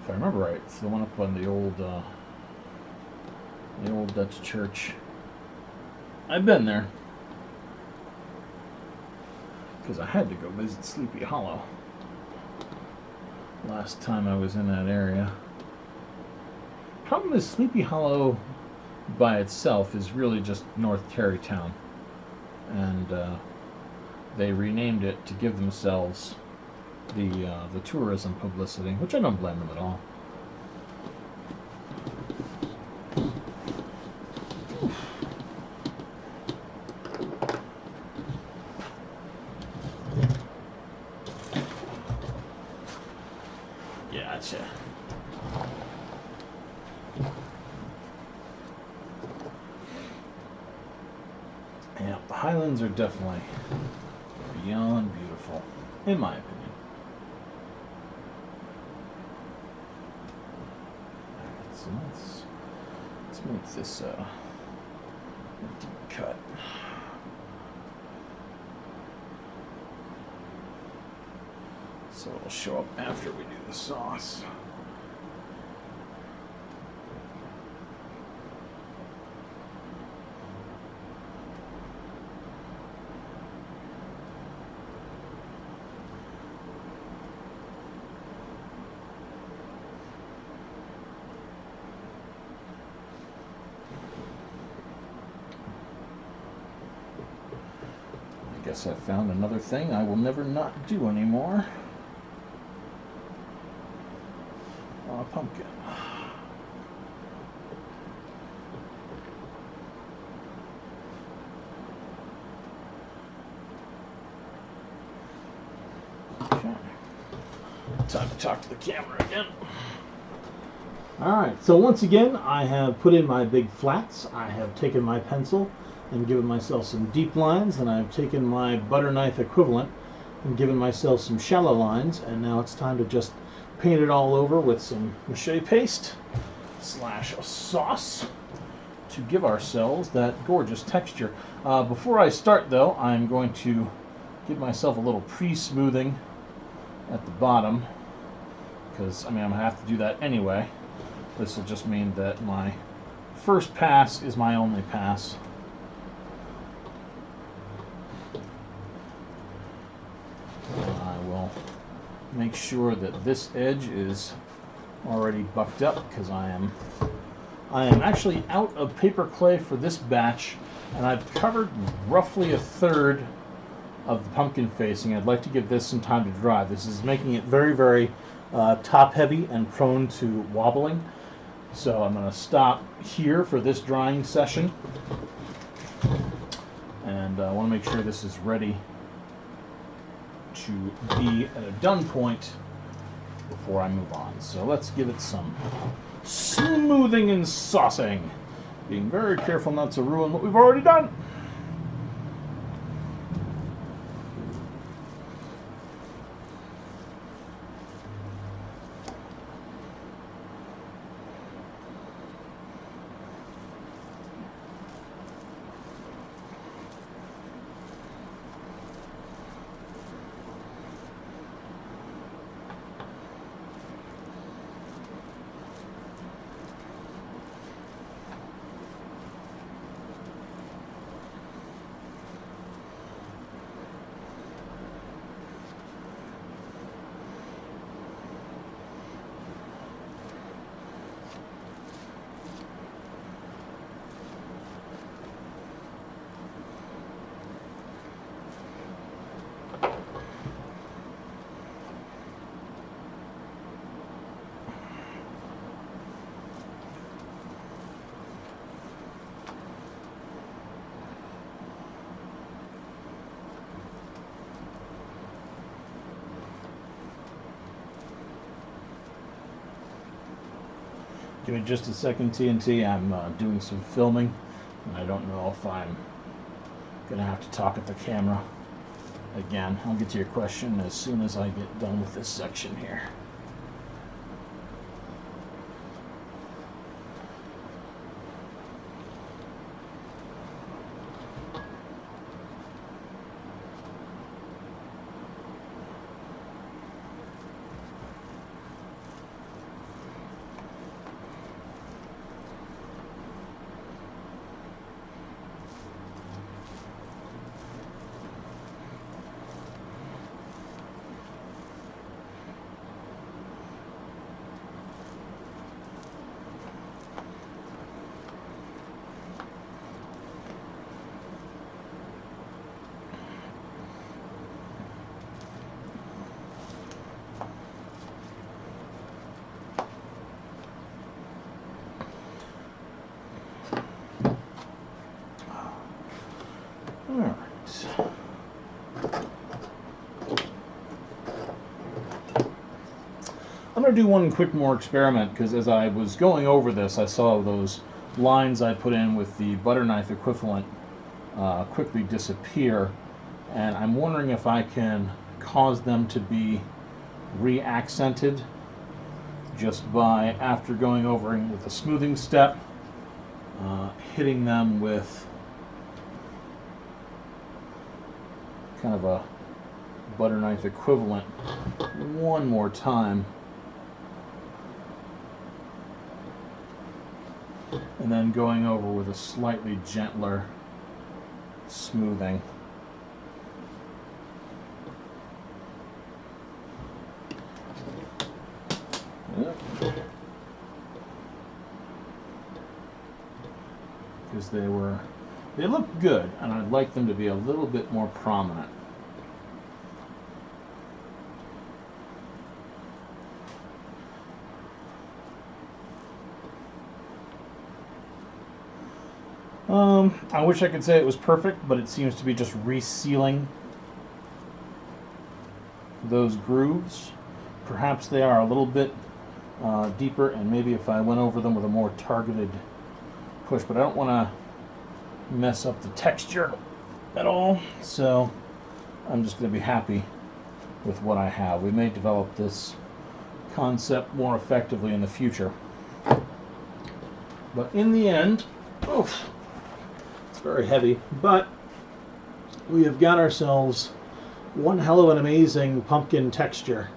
If I remember right, it's the one up on the old Dutch church. I've been there because I had to go visit Sleepy Hollow last time I was in that area. Problem is, Sleepy Hollow by itself is really just North Tarrytown, and they renamed it to give themselves the tourism publicity, which I don't blame them at all. Gotcha. Yeah, the Highlands are definitely beyond beautiful, in my opinion. Alright, so let's make this a deep cut. So it'll show up after we do the sauce. I guess I found another thing I will never not do anymore. Pumpkin. Okay. Time to talk to the camera again. Alright, so once again, I have put in my big flats. I have taken my pencil and given myself some deep lines, and I've taken my butter knife equivalent and given myself some shallow lines, and now it's time to just paint it all over with some mache paste / sauce to give ourselves that gorgeous texture. Before I start though, I'm going to give myself a little pre-smoothing at the bottom, because I'm going to have to do that anyway. This will just mean that my first pass is my only pass. I will make sure that this edge is already bucked up, because I am actually out of paper clay for this batch, and I've covered roughly a third of the pumpkin facing. I'd like to give this some time to dry. This is making it very, very top heavy and prone to wobbling. So I'm going to stop here for this drying session, and I want to make sure this is ready to be at a done point before I move on. So let's give it some smoothing and saucing, being very careful not to ruin what we've already done. Give me just a second, TNT. I'm doing some filming, and I don't know if I'm going to have to talk at the camera again. I'll get to your question as soon as I get done with this section here. Alright. I'm going to do one quick more experiment, because as I was going over this, I saw those lines I put in with the butter knife equivalent quickly disappear, and I'm wondering if I can cause them to be re-accented just by, after going over with a smoothing step, hitting them with kind of a butter knife equivalent one more time, and then going over with a slightly gentler smoothing. Because they look good, and I'd like them to be a little bit more prominent. I wish I could say it was perfect, but it seems to be just resealing those grooves. Perhaps they are a little bit deeper, and maybe if I went over them with a more targeted push, but I don't want to mess up the texture at all, so I'm just going to be happy with what I have. We may develop this concept more effectively in the future, but in the end, oof, it's very heavy, but we have got ourselves one hell of an amazing pumpkin texture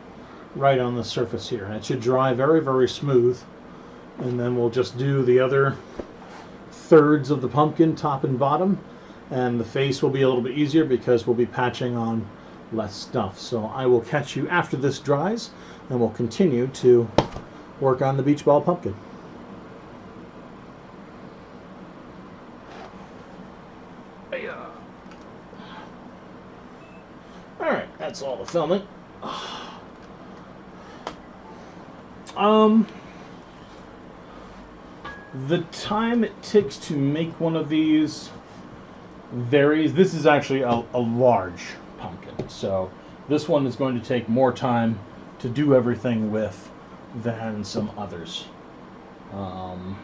right on the surface here, and it should dry very, very smooth. And then we'll just do the other thirds of the pumpkin, top and bottom, and the face will be a little bit easier because we'll be patching on less stuff. So I will catch you after this dries, and we'll continue to work on the beach ball pumpkin. Alright, that's all the filming. The time it takes to make one of these varies. This is actually a large pumpkin, so this one is going to take more time to do everything with than some others. I've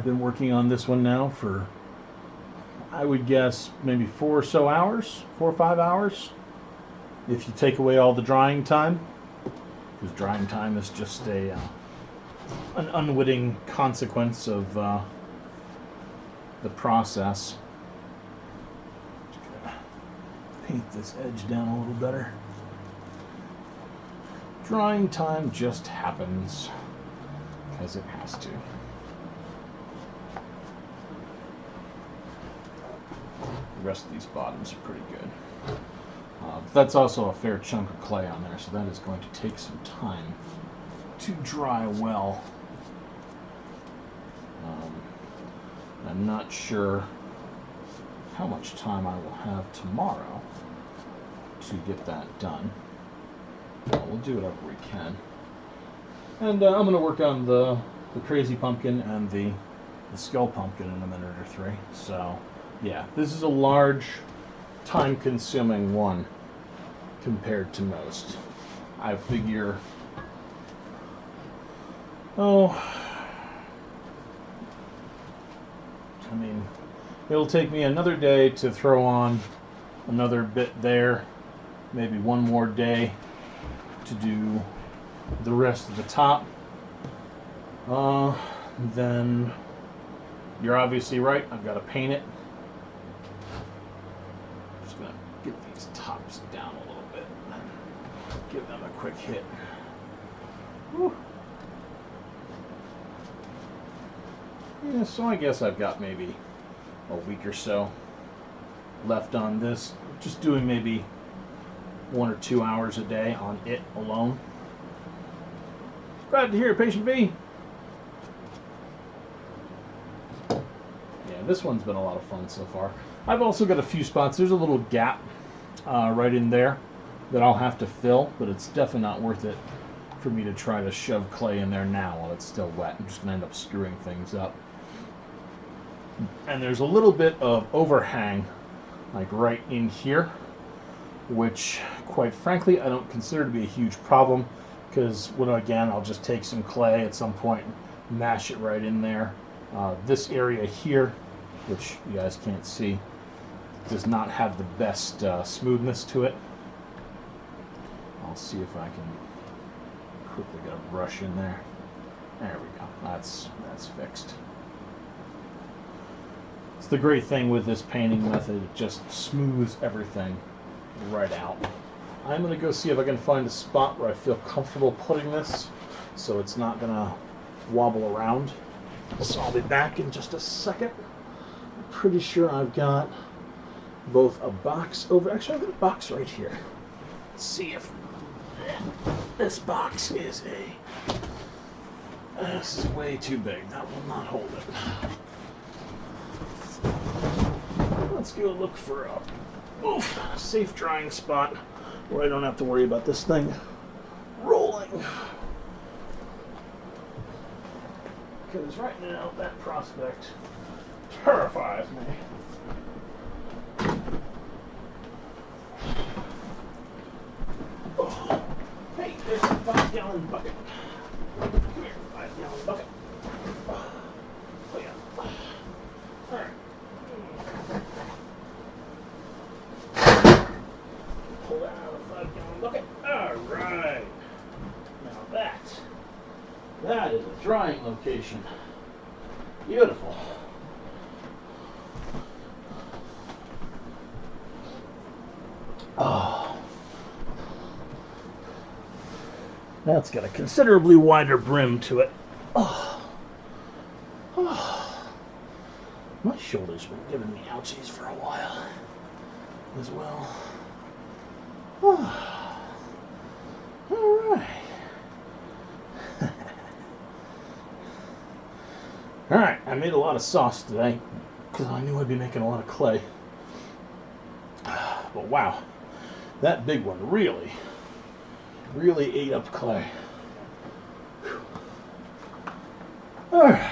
been working on this one now for, I would guess, maybe 4 or 5 hours, if you take away all the drying time, because drying time is just an unwitting consequence of the process. Just gonna paint this edge down a little better. Drying time just happens because it has to. The rest of these bottoms are pretty good. That's also a fair chunk of clay on there, so that is going to take some time to dry well. I'm not sure how much time I will have tomorrow to get that done. We'll do whatever we can. And I'm going to work on the crazy pumpkin and the skull pumpkin in a minute or 3. So, yeah, this is a large, time-consuming one compared to most. I figure, I mean, it'll take me another day to throw on another bit there, maybe one more day to do the rest of the top. Then you're obviously right, I've got to paint it. I'm just going to get these tops down a little bit and give them a quick hit. Whew. Yeah, so I guess I've got maybe a week or so left on this. Just doing maybe 1 or 2 hours a day on it alone. Glad to hear it, Patient B. Yeah, this one's been a lot of fun so far. I've also got a few spots. There's a little gap right in there that I'll have to fill, but it's definitely not worth it for me to try to shove clay in there now while it's still wet. I'm just going to end up screwing things up. And there's a little bit of overhang, like right in here, which, quite frankly, I don't consider to be a huge problem, because, again, I'll just take some clay at some point and mash it right in there. This area here, which you guys can't see, does not have the best smoothness to it. I'll see if I can quickly get a brush in there. There we go. That's fixed. It's the great thing with this painting method, it just smooths everything right out. I'm going to go see if I can find a spot where I feel comfortable putting this so it's not going to wobble around. So I'll be back in just a second. I'm pretty sure I've got both a box over... Actually, I've got a box right here. Let's see if this box is this is way too big. That will not hold it. Let's go look for a safe drying spot where I don't have to worry about this thing rolling. Because right now that prospect terrifies me. Oh. Hey, there's a 5-gallon bucket. 5-gallon bucket. Oh yeah. All right. Pull that out of the 5-gallon bucket. All right. Now that is a drying location. Beautiful. Oh. That's got a considerably wider brim to it. Oh. Oh. My shoulder's been giving me ouchies for a while as well. Oh. All right. All right, I made a lot of sauce today because I knew I'd be making a lot of clay. But wow, that big one really ate up clay. Whew. All right.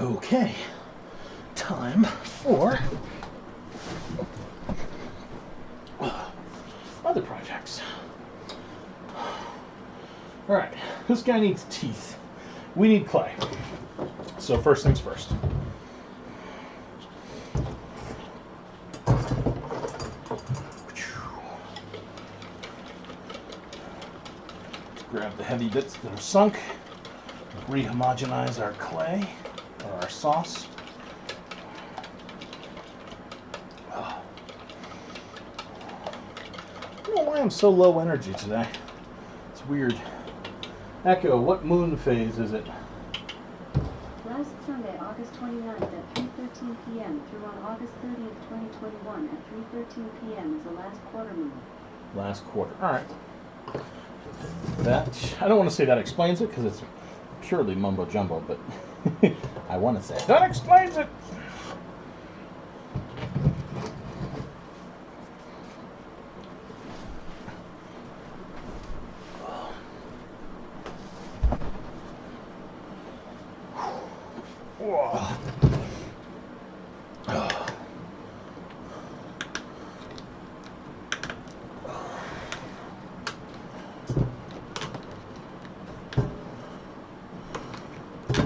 Okay, time for other projects. All right, this guy needs teeth. We need clay. So first things first. Grab the heavy bits that are sunk. Rehomogenize our clay, or our sauce. Oh. I don't know why I'm so low energy today. It's weird. Echo, what moon phase is it? Last Sunday, August 29th at 3:13 p.m. through on August 30th, 2021 at 3:13 p.m. is the last quarter moon. Last quarter. All right. That, I don't want to say that explains it because it's purely mumbo jumbo, but I want to say that explains it.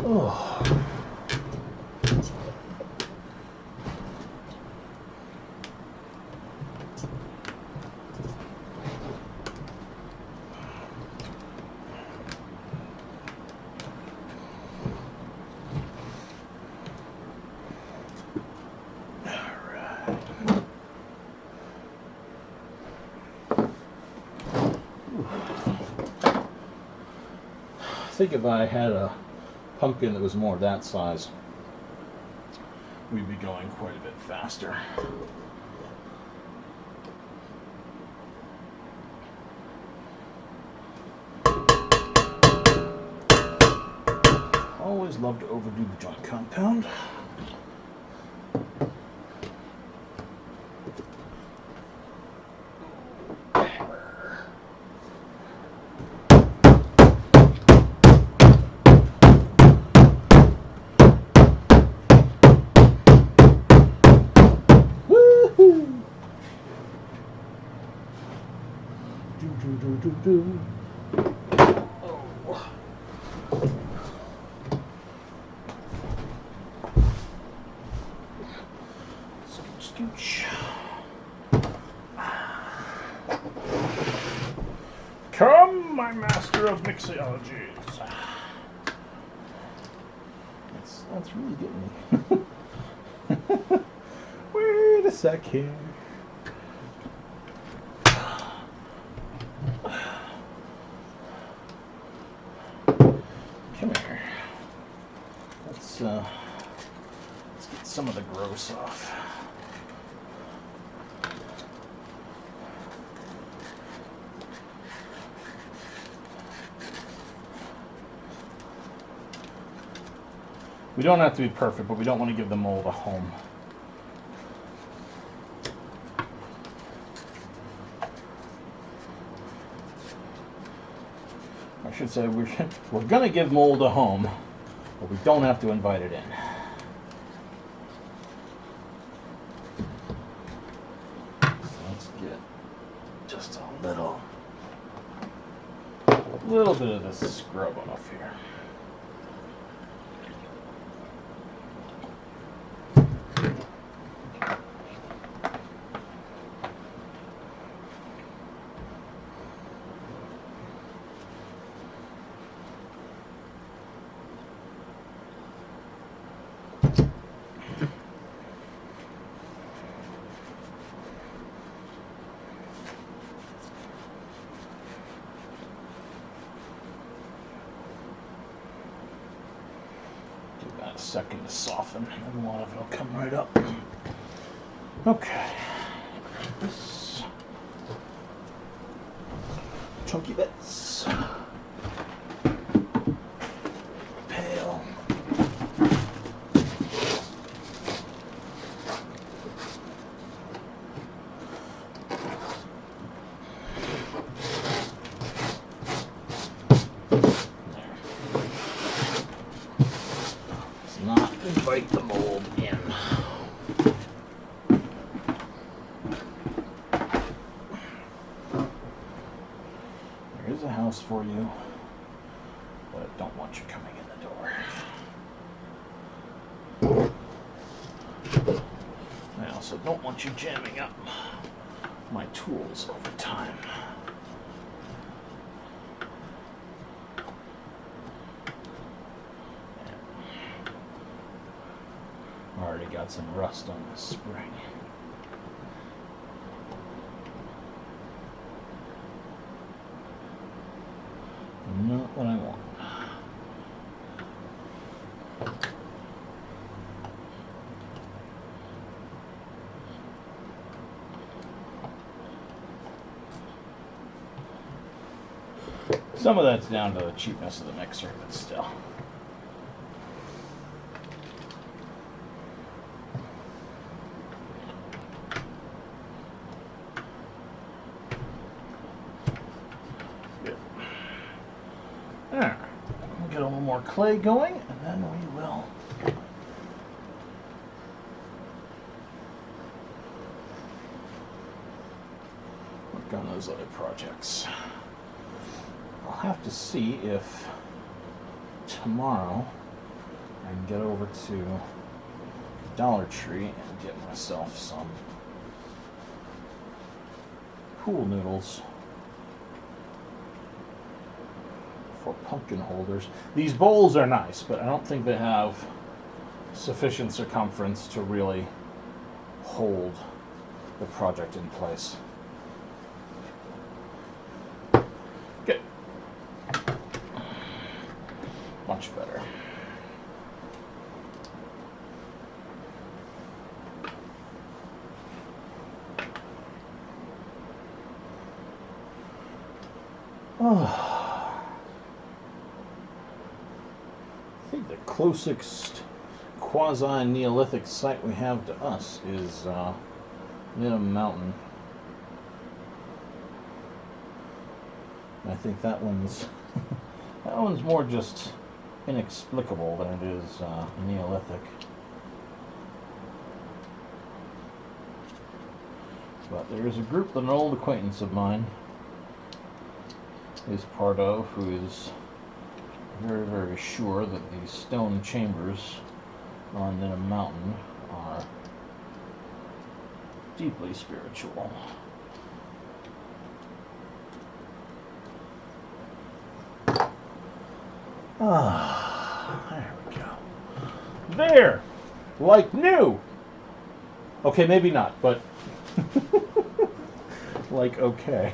Oh. I think if I had a pumpkin that was more that size, we'd be going quite a bit faster. Always love to overdo the joint compound. Do. Oh. Scooch. Come, my master of mixologies. That's really getting me. Wait a sec here. Come here. Let's get some of the gross off. We don't have to be perfect, but we don't want to give the mold a home. I should say we're going to give mold a home, but we don't have to invite it in. little bit of this scrub off here. A second to soften, and a lot of it will come right up. Okay. This chunky bits. Pail. Not invite the mold in. There is a house for you, but I don't want you coming in the door. I also don't want you jamming up my tools over time. Already got some rust on this spring. Not what I want. Some of that's down to the cheapness of the mixer, but still. There. We'll get a little more clay going, and then we will work on those other projects. I'll have to see if tomorrow I can get over to Dollar Tree and get myself some pool noodles for pumpkin holders. These bowls are nice, but I don't think they have sufficient circumference to really hold the project in place. Okay. Much better. Oh. I think the closest quasi-Neolithic site we have to us is Ninum Mountain. I think that one's that one's more just inexplicable than it is Neolithic. But there is a group that an old acquaintance of mine is part of, who is very, very sure that these stone chambers on Ninum Mountain are deeply spiritual. Ah, there we go. There! Like new! Okay, maybe not, but like okay.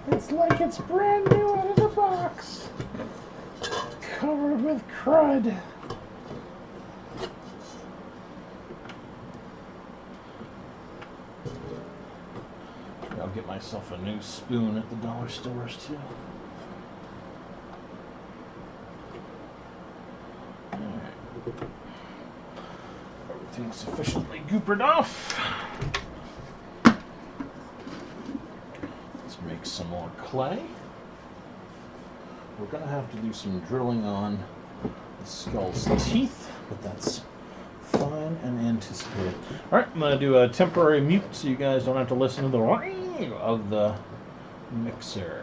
It's like it's brand new out of the box. Covered with crud. I'll get myself a new spoon at the dollar stores too. Alright. Everything's sufficiently goopered off. Let's make some more clay. We're going to have to do some drilling on the skull's teeth, but that's fine and anticipated. Alright, I'm going to do a temporary mute so you guys don't have to listen to the ring of the mixer.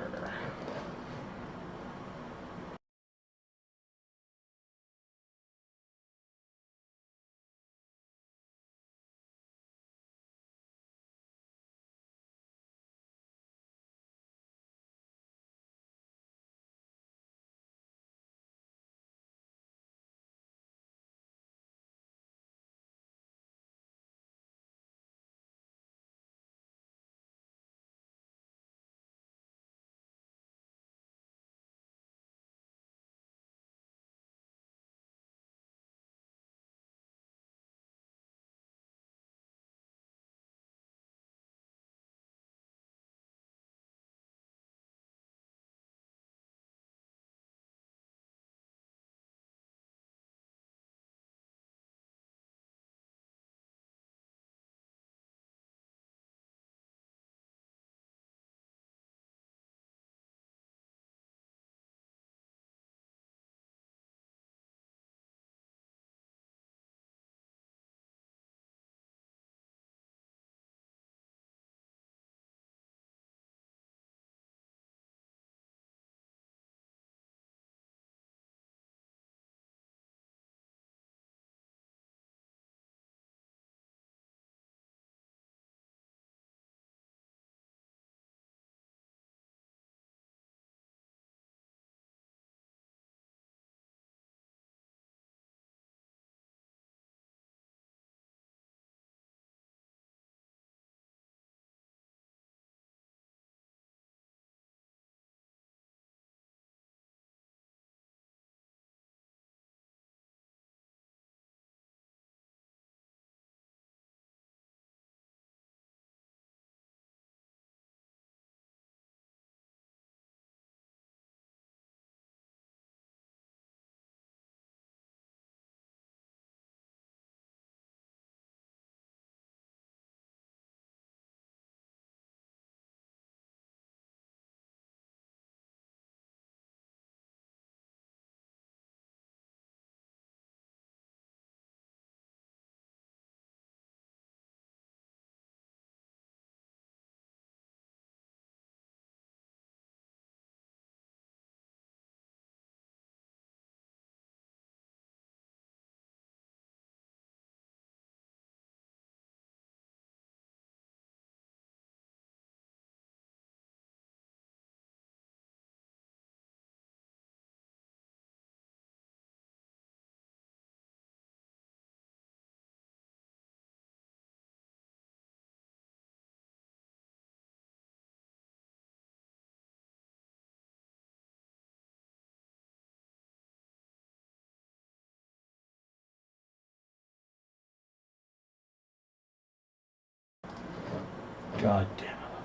God damn, I love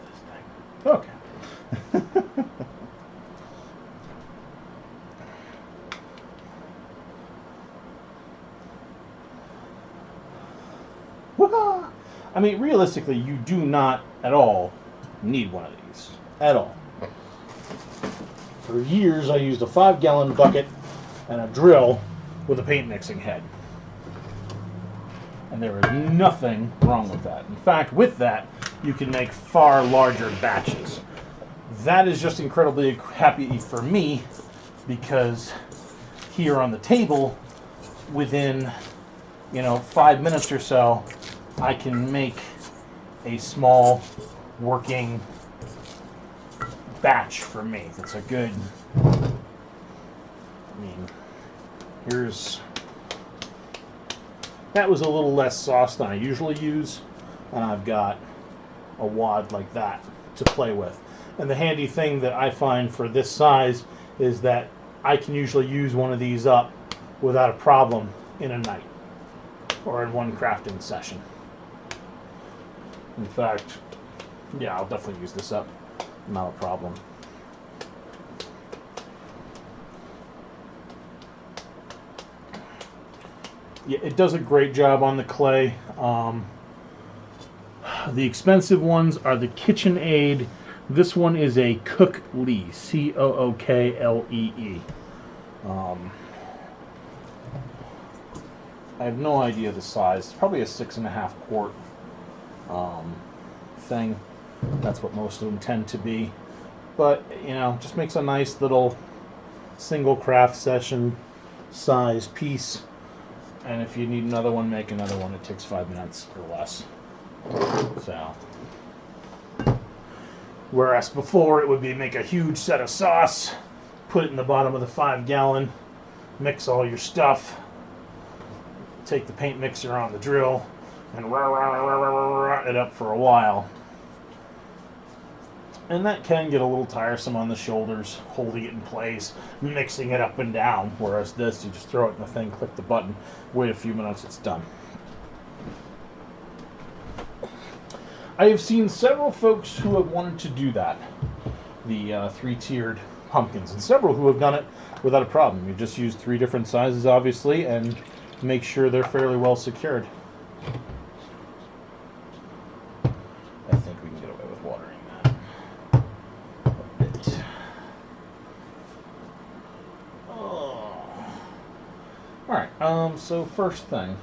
this thing. Okay. Woo-ha! I mean, realistically, you do not at all need one of these. At all. For years, I used a 5-gallon bucket and a drill with a paint mixing head. And there is nothing wrong with that. In fact, with that, you can make far larger batches. That is just incredibly happy for me because here on the table, within 5 minutes or so, I can make a small working batch for me. That's a good, that was a little less sauce than I usually use, and I've got a wad like that to play with. And the handy thing that I find for this size is that I can usually use one of these up without a problem in a night or in one crafting session. In fact, yeah, I'll definitely use this up. Not a problem. Yeah, it does a great job on the clay. The expensive ones are the KitchenAid. This one is a Cooklee, C-O-O-K-L-E-E. I have no idea the size. It's probably a 6.5 quart thing. That's what most of them tend to be. But, you know, just makes a nice little single craft session size piece. And if you need another one, make another one. It takes 5 minutes or less. So, whereas before it would be make a huge set of sauce, put it in the bottom of the 5-gallon, mix all your stuff, take the paint mixer on the drill, and rah it up for a while. And that can get a little tiresome on the shoulders, holding it in place, mixing it up and down. Whereas this, you just throw it in the thing, click the button, wait a few minutes, it's done. I have seen several folks who have wanted to do that, the 3-tiered pumpkins, and several who have done it without a problem. You just use 3 different sizes, obviously, and make sure they're fairly well secured. I think we can get away with watering that a bit. Oh. Alright, so first thing,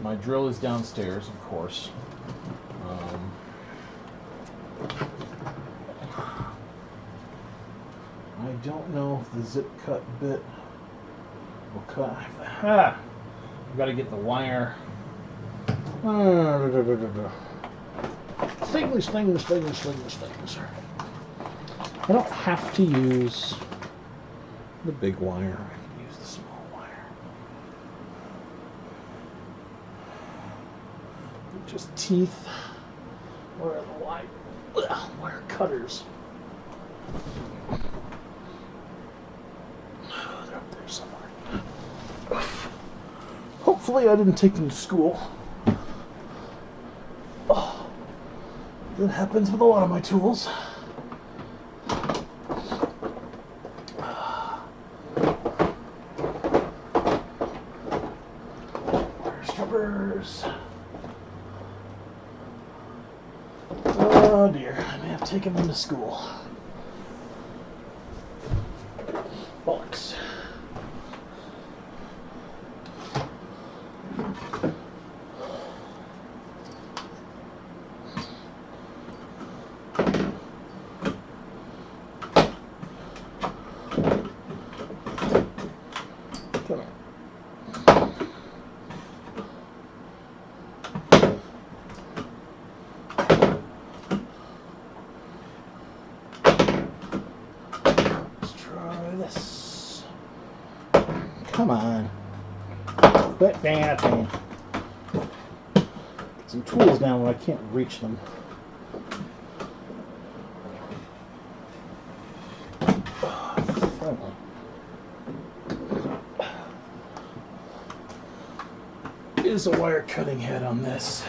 my drill is downstairs, of course. I don't know if the zip cut bit will cut. I've got to get the wire. Things. I don't have to use the big wire. I can use the small wire. Just teeth. Where are the wire cutters? They're up there somewhere. Hopefully I didn't take them to school. Oh, that happens with a lot of my tools. Wire strippers. Oh dear, I may have taken them to school. Bollocks. Come on. This. Come on. Quit dancing. Get some tools down where I can't reach them. Finally. Is a wire cutting head on this.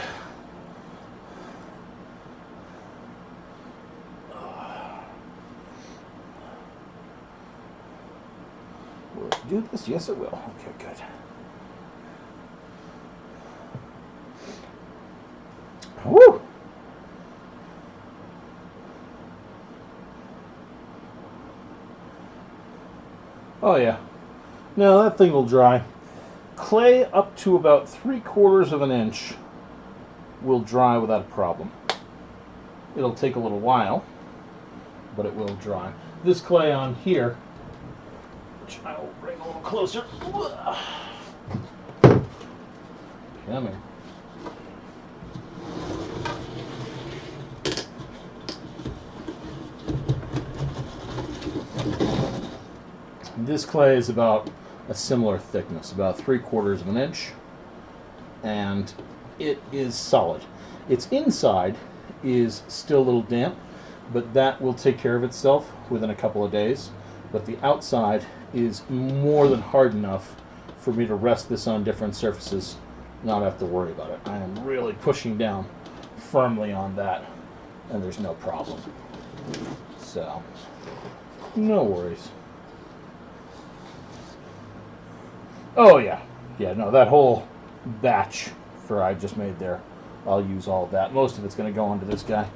Will it do this? Yes, it will. Okay, good. Woo! Oh, yeah. No, that thing will dry. Clay up to about 3/4 of an inch will dry without a problem. It'll take a little while, but it will dry. This clay on here, which I will bring a little closer. Come here. This clay is about a similar thickness, about 3/4 of an inch, and it is solid. Its inside is still a little damp, but that will take care of itself within a couple of days. But the outside is more than hard enough for me to rest this on different surfaces, not have to worry about it. I am really pushing down firmly on that, and there's no problem. So, no worries. Oh yeah, no, that whole batch I just made there, I'll use all of that. Most of it's going to go onto this guy.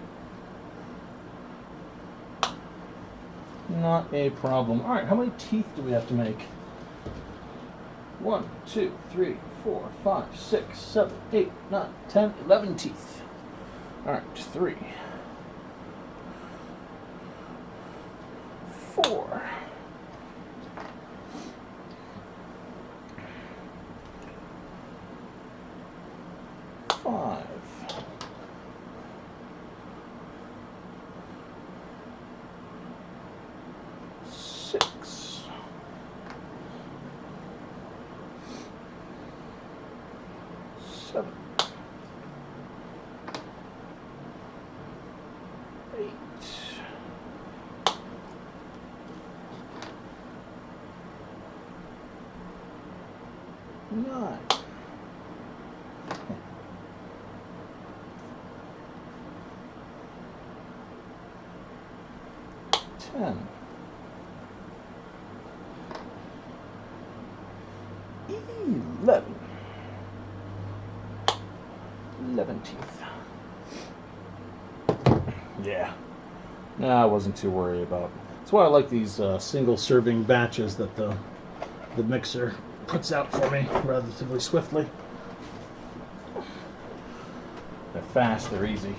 Not a problem. All right, how many teeth do we have to make? 1, 2, 3, 4, 5, 6, 7, 8, 9, 10, 11 teeth. All right, 3, 4, 5, 6, 7, 8, 9, 10, 11. 11 teeth. Yeah. Nah, I wasn't too worried about. That's why I like these single serving batches that the mixer puts out for me relatively swiftly. They're fast, they're easy.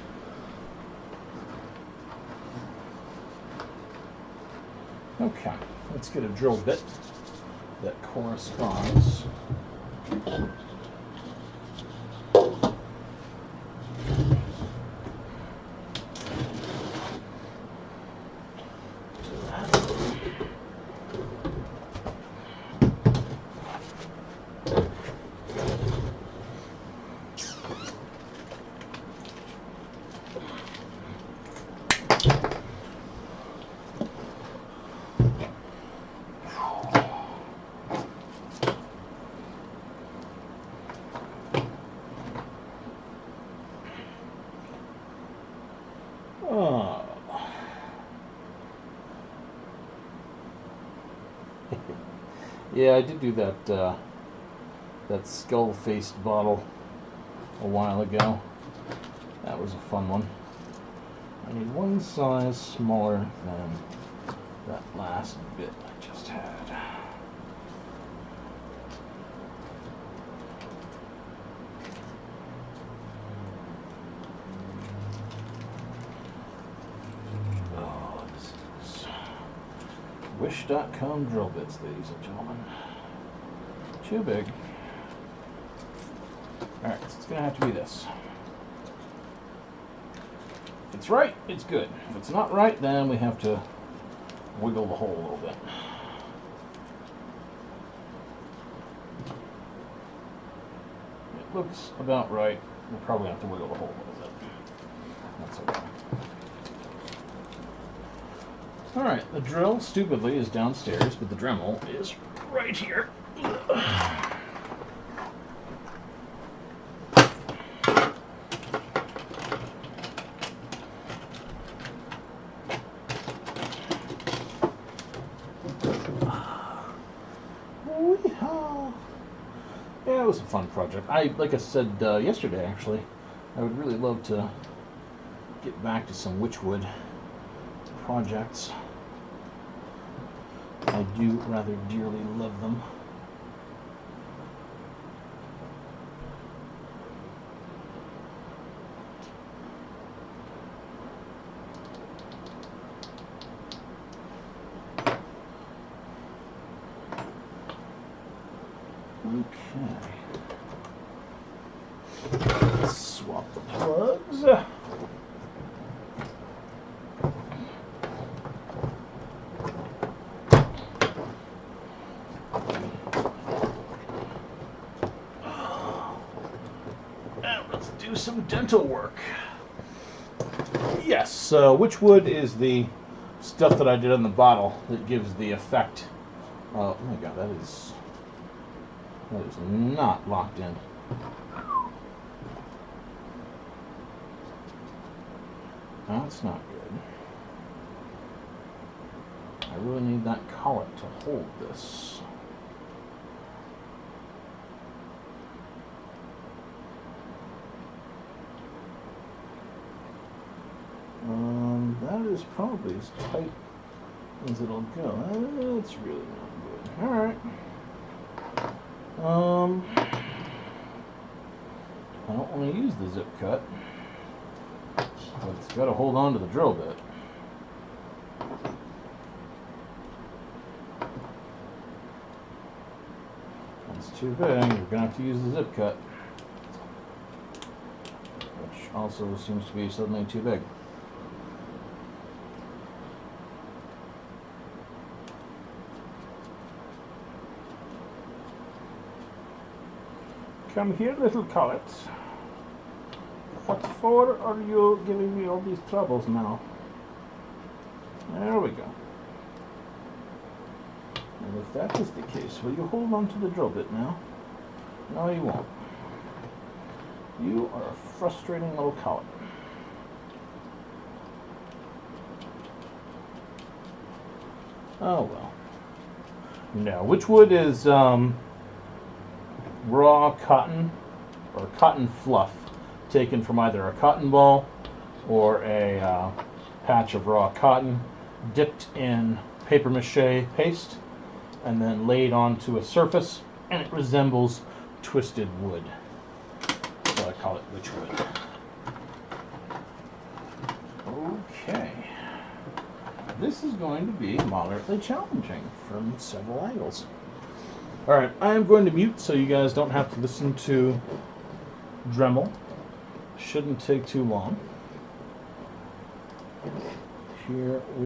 Okay, let's get a drill bit that corresponds. Oh. Yeah, I did do that that skull-faced bottle a while ago. That was a fun one. I need one size smaller than that last bit I just had. Oh, this is Wish.com drill bits, ladies and gentlemen. Too big. Alright, so it's gonna have to be this. If it's right, it's good. If it's not right, then we have to wiggle the hole a little bit. It looks about right. We'll probably have to wiggle the hole a little bit. That's okay. Alright, the drill, stupidly, is downstairs, but the Dremel is right here. Yeah, it was a fun project. Like I said yesterday, actually, I would really love to get back to some Witchwood projects. I do rather dearly love them. Okay. Let's swap the plugs. And let's do some dental work. Yes, Witchwood is the stuff that I did on the bottle that gives the effect. Oh my god, that is not locked in. That's not good. I really need that collet to hold this. That is probably as tight as it'll go. It's really not good. Alright. I don't want to use the zip cut, but it's got to hold on to the drill bit. It's too big, you're going to have to use the zip cut, which also seems to be suddenly too big. Come here, little comet. What for are you giving me all these troubles now? There we go. And if that is the case, will you hold on to the drill bit now? No, you won't. You are a frustrating little comet. Oh well. Now, which wood is raw cotton or cotton fluff taken from either a cotton ball or a patch of raw cotton dipped in paper mache paste and then laid onto a surface, and it resembles twisted wood, so I call it witch wood. Okay, this is going to be moderately challenging from several angles. Alright, I am going to mute so you guys don't have to listen to Dremel. Shouldn't take too long. Here we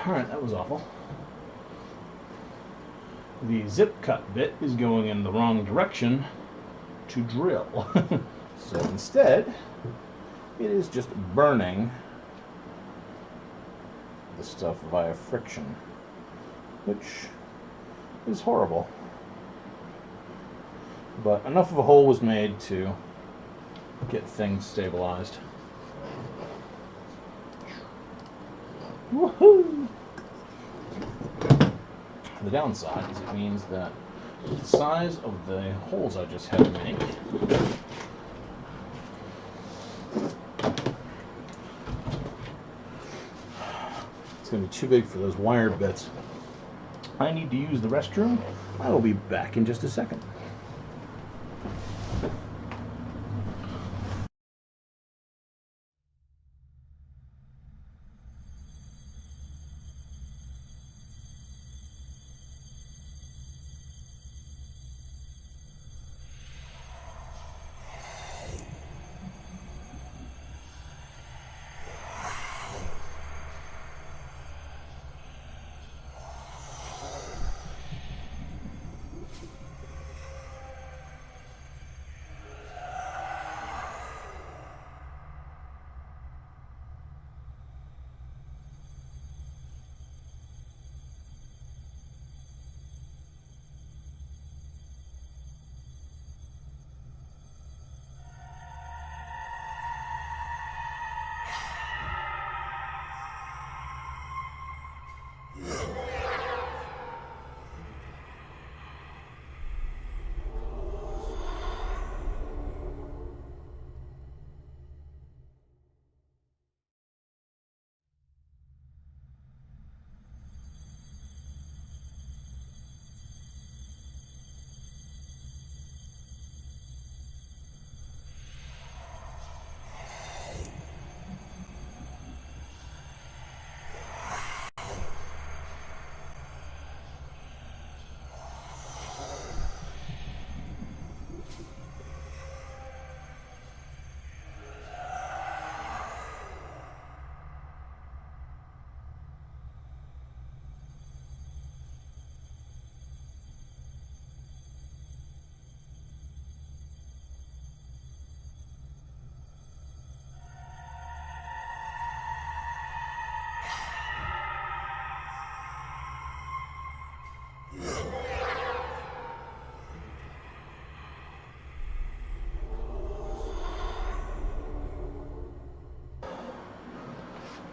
Alright, that was awful. The zip cut bit is going in the wrong direction to drill. So instead, it is just burning the stuff via friction, which is horrible. But enough of a hole was made to get things stabilized. Woohoo! The downside is it means that the size of the holes I just had to make it's going to be too big for those wire bits. I need to use the restroom. I will be back in just a second.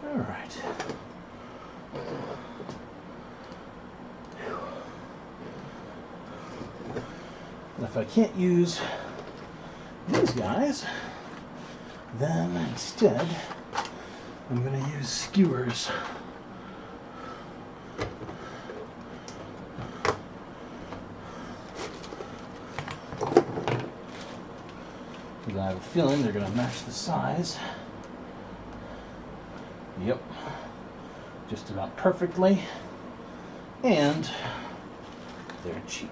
Alright. If I can't use these guys, then instead I'm going to use skewers. Because I have a feeling they're going to match the size. Yep, just about perfectly, and they're cheap.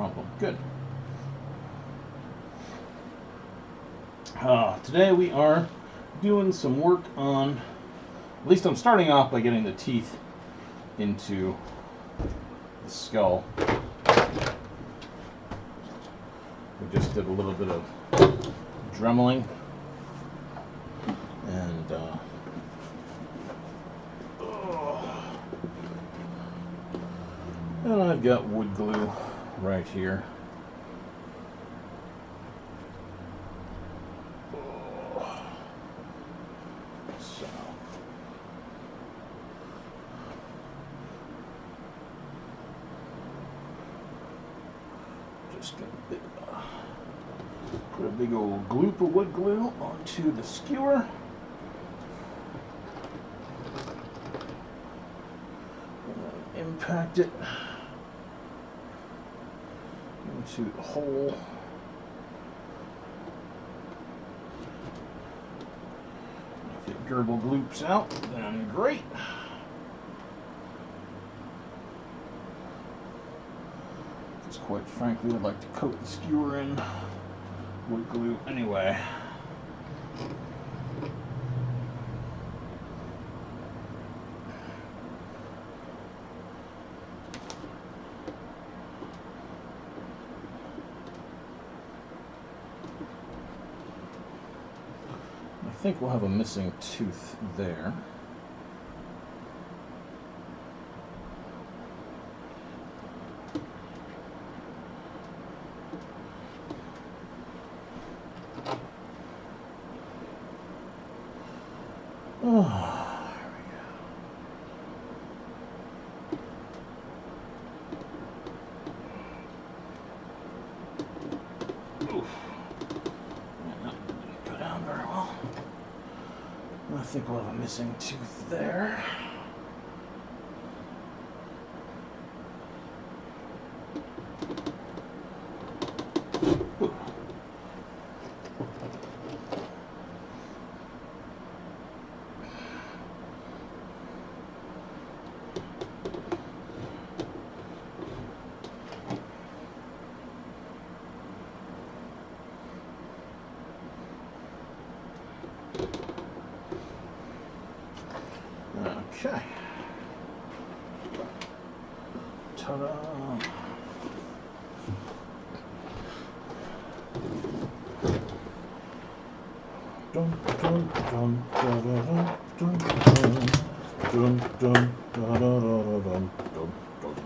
problem. Good. Today we are doing some work on, at least I'm starting off by getting the teeth into the skull. We just did a little bit of dremeling and I've got wood glue right here. So just gonna put a big old gloop of wood glue onto the skewer. And impact it into the hole. If it gerbil gloops out, then great. Because quite frankly, I'd like to coat the skewer in wood glue anyway. I think we'll have a missing tooth there. Oh, there we go. Oof. Yeah, that didn't go down very well. I think we'll have a missing tooth there. Ooh. Okay. Ta-da! Dun dun dun da da dun dun dun dun da da da da dun dun dun.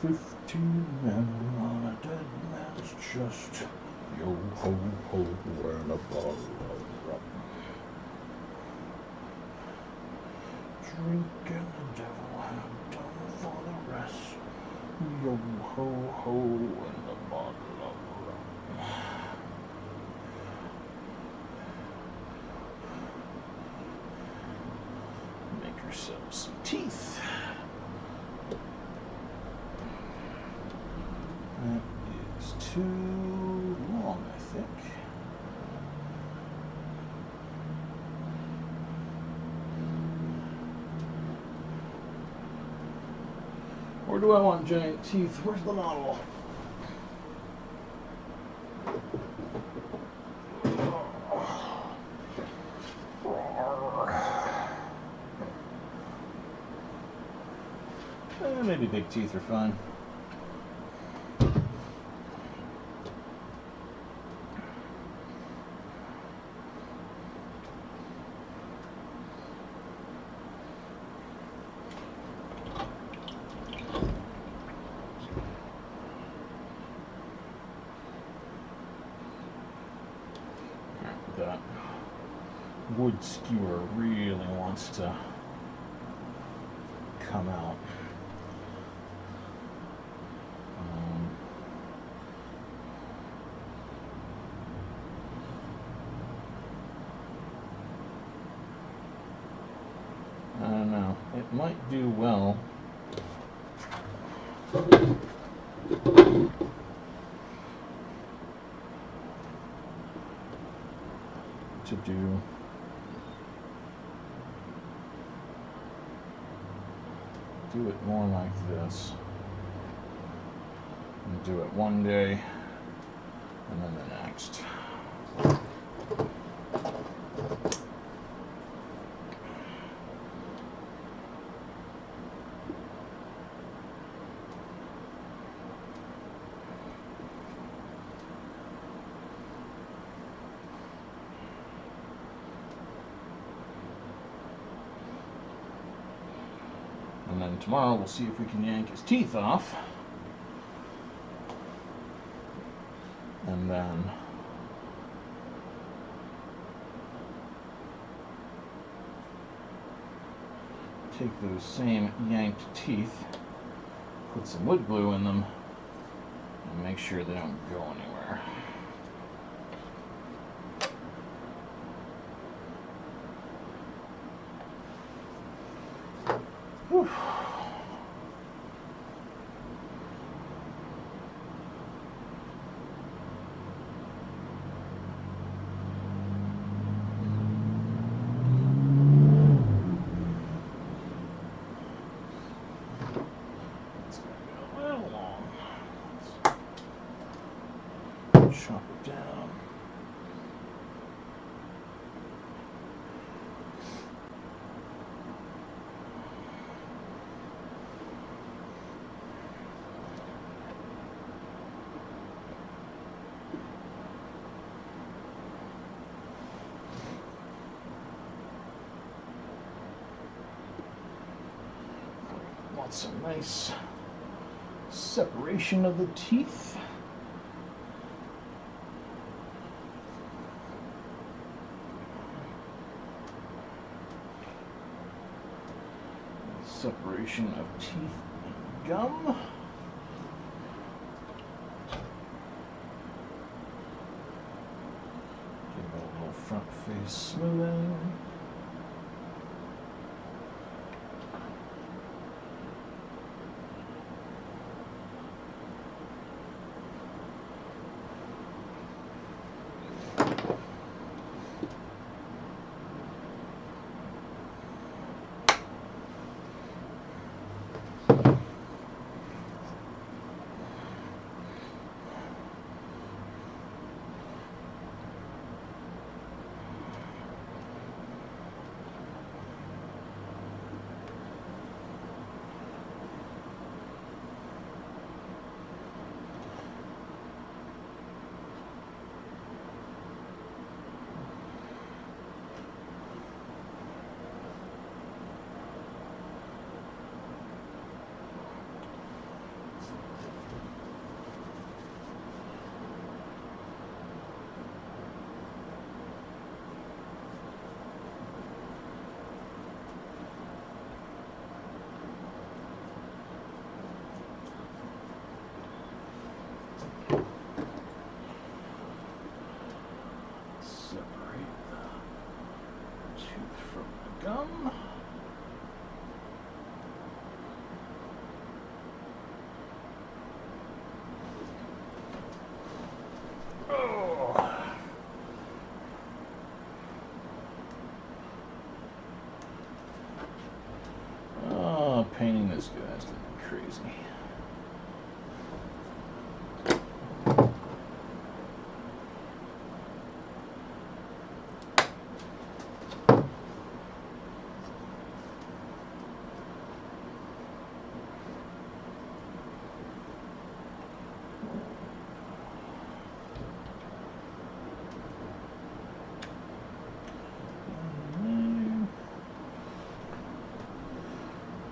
15 men on a dead man's chest. Yo ho ho, and a bottle of rum. Drinking the devil had done for the rest. Yo ho ho, and a bottle of rum. Make yourselves some teeth. That is too long, I think. Or do I want giant teeth? Where's the model? Maybe big teeth are fine. That wood skewer really wants to come out. I don't know. It might do well to do do it more like this. And do it one day and then the next. And then tomorrow we'll see if we can yank his teeth off. And then take those same yanked teeth, put some wood glue in them, and make sure they don't go anywhere. Whew. Chop it down. Want some nice separation of the teeth. Separation of teeth and gum. Give it a little front face smoothing. Gum. Oh, painting this guy's gonna be crazy.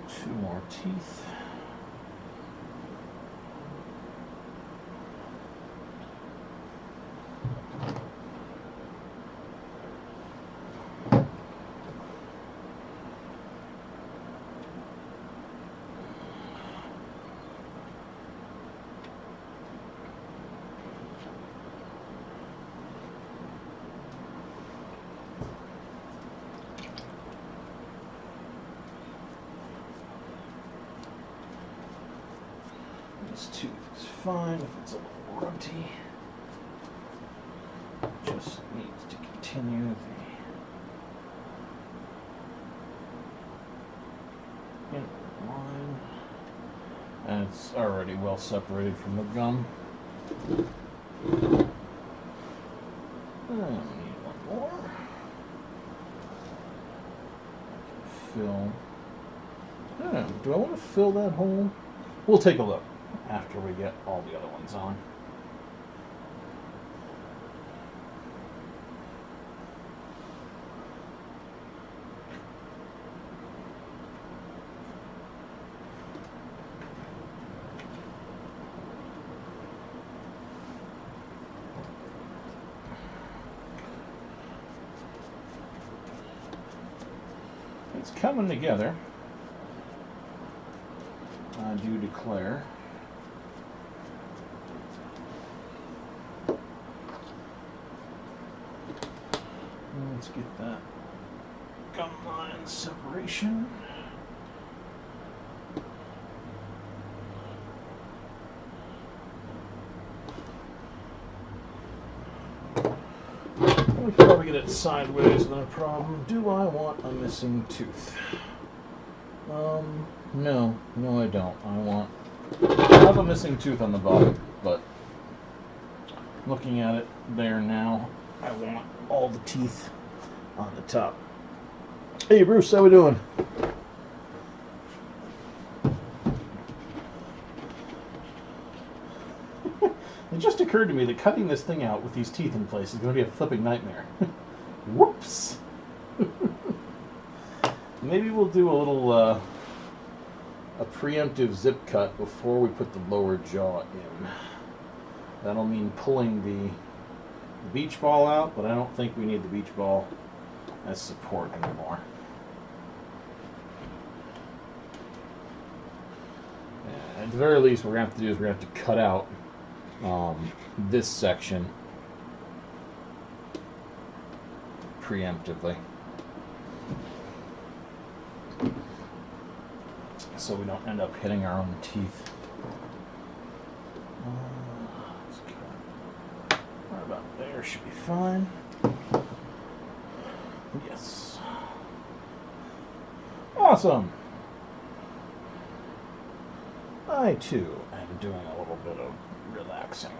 Two more teeth. This tooth is fine if it's a little runty. Just needs to continue the inward line. And it's already well separated from the gum. And we need one more. Fill. Do I want to fill that hole? We'll take a look after we get all the other ones on. It's coming together, I do declare. Let's get that gum line separation. We probably get it sideways, no problem. Do I want a missing tooth? No, I don't. I have a missing tooth on the bottom, but looking at it there now, I want all the teeth on the top. Hey Bruce, how we doing? It just occurred to me that cutting this thing out with these teeth in place is going to be a flipping nightmare. Whoops! Maybe we'll do a little a preemptive zip cut before we put the lower jaw in. That'll mean pulling the beach ball out, but I don't think we need the beach ball as support anymore. At the very least, what we're going to have to do is we're going to have to cut out this section preemptively, so we don't end up hitting our own teeth. Right about there should be fine. Yes. Awesome. I too am doing a little bit of relaxing.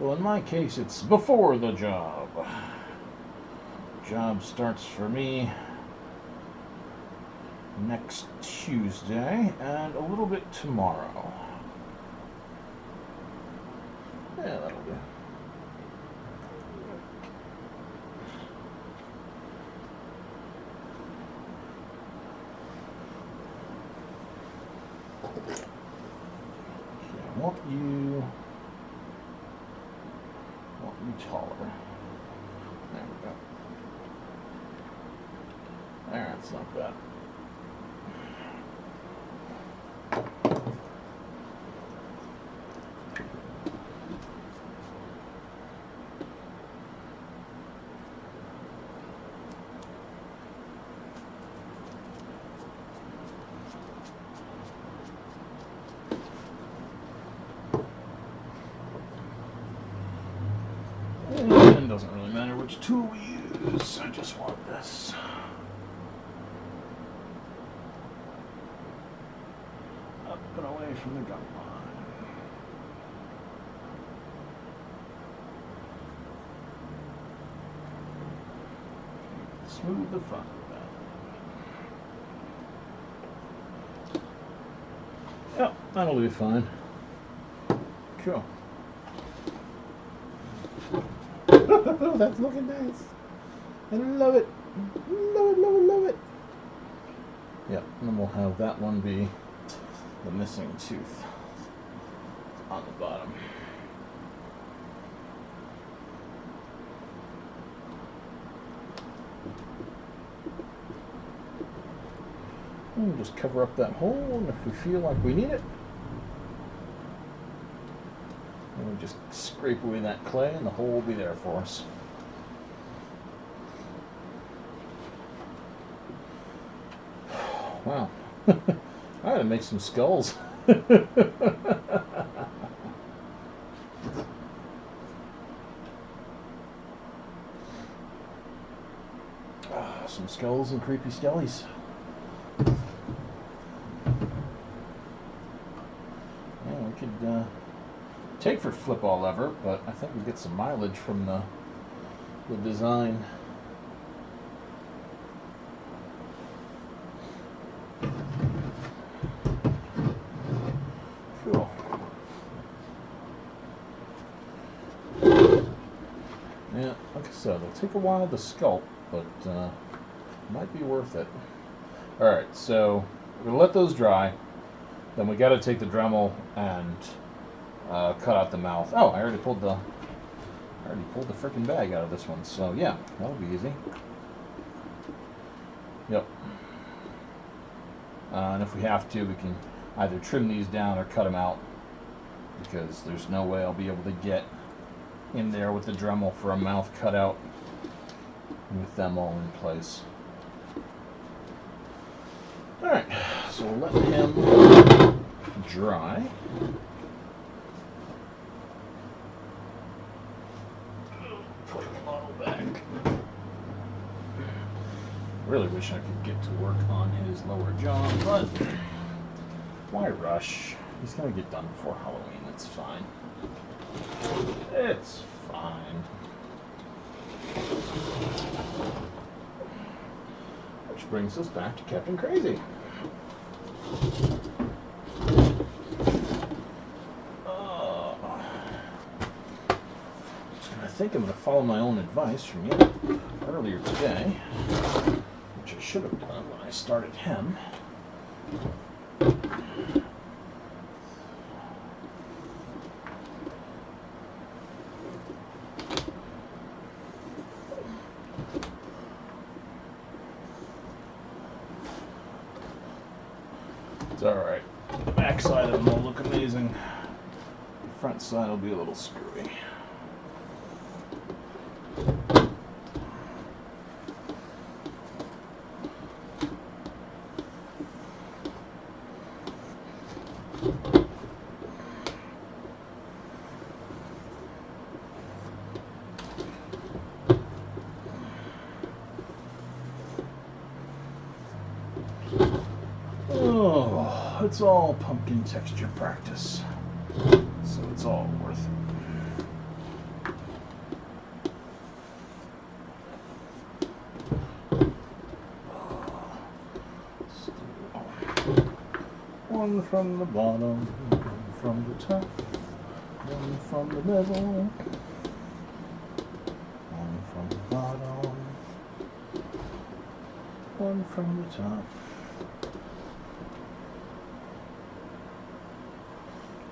Well, in my case, it's before the job. Job starts for me next Tuesday and a little bit tomorrow. Yeah, that'll do. I want you taller. There we go. There, that's not bad. It doesn't really matter which tool we use, I just want this. Up and away from the gum line. Smooth the front of that. Yep, that'll be fine. Cool. That's looking nice. I love it. Love it, love it, love it. Yep, and then we'll have that one be the missing tooth on the bottom. And we'll just cover up that hole, and if we feel like we need it, we'll just scrape away that clay and the hole will be there for us. Wow. I gotta make some skulls. Some skulls and creepy skellies. for flip all lever, but I think we get some mileage from the design. Cool. Yeah, like I said, it'll take a while to sculpt, but might be worth it. Alright, so we're going to let those dry. Then we got to take the Dremel and cut out the mouth. Oh, I already pulled the freaking bag out of this one. So yeah, that'll be easy. Yep. And if we have to, we can either trim these down or cut them out, because there's no way I'll be able to get in there with the Dremel for a mouth cut out with them all in place. Alright, so we'll let him dry. Put him on back. Really wish I could get to work on his lower jaw, but why rush? He's gonna get done before Halloween, it's fine. It's fine. Which brings us back to Captain Crazy. I think I'm going to follow my own advice from you earlier today, which I should have done when I started him. It's alright. The back side of them will look amazing. The front side will be a little screwy. Oh, it's all pumpkin texture practice, so it's all worth it. One from the bottom, one from the top, one from the middle, one from the bottom, one from the top.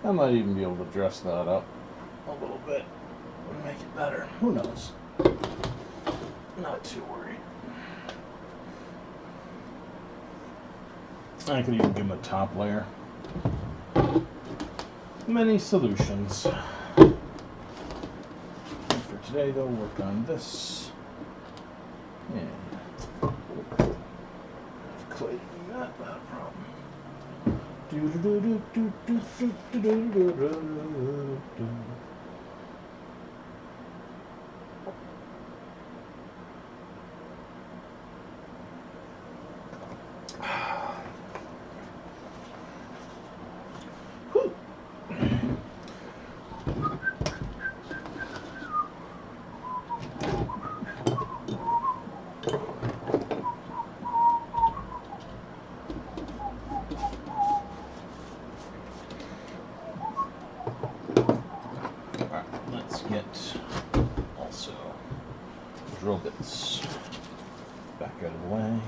I might even be able to dress that up a little bit and make it better. Who knows? Not too worried. I could even give him a top layer. Many solutions. And for today, though, work on this. And clay to do that, not a problem. Drill bits back out of the way.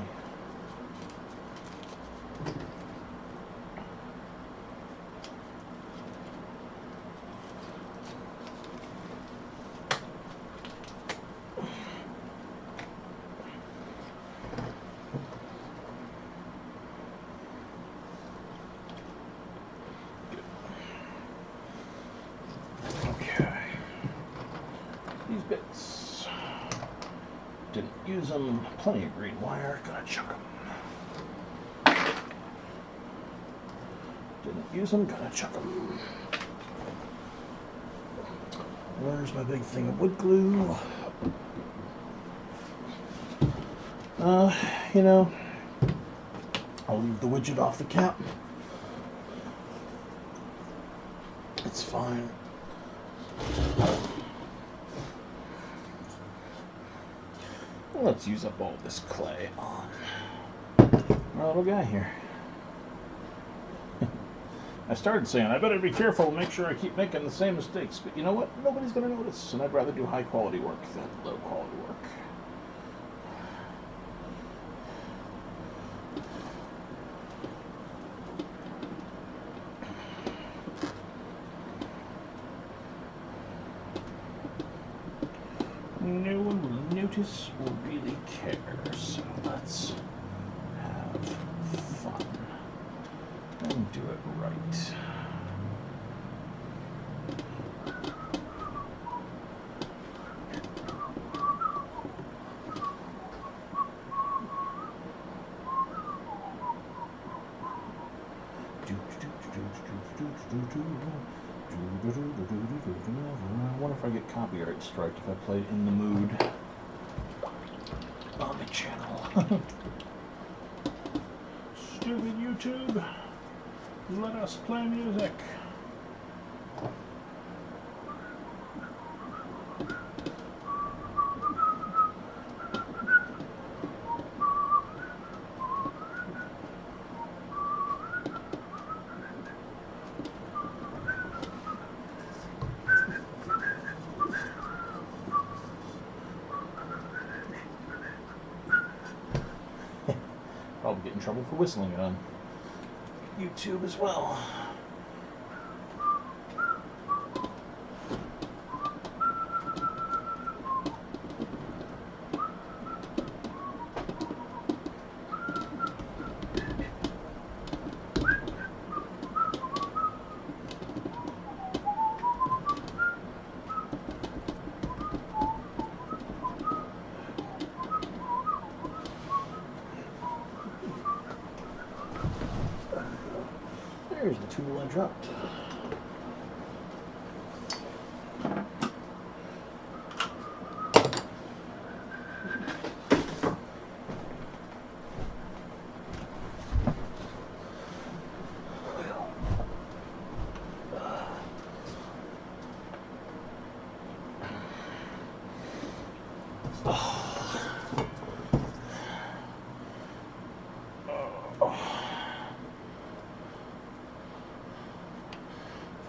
Okay. These bits. Didn't use them. Plenty of green wire. Gonna chuck them. Didn't use them. Gonna chuck them. Where's my big thing of wood glue? You know, I'll leave the widget off the cap. It's fine. Let's use up all this clay on our little guy here. I started saying I better be careful and make sure I keep making the same mistakes, but you know what? Nobody's going to notice, and I'd rather do high quality work than low quality work. No one will notice or really care, so let's have fun and do it right. I wonder if I get copyright strike if I play In the Mood on the channel. Stupid YouTube, let us play music. Probably get in trouble for whistling it on YouTube as well. There's the tool I dropped.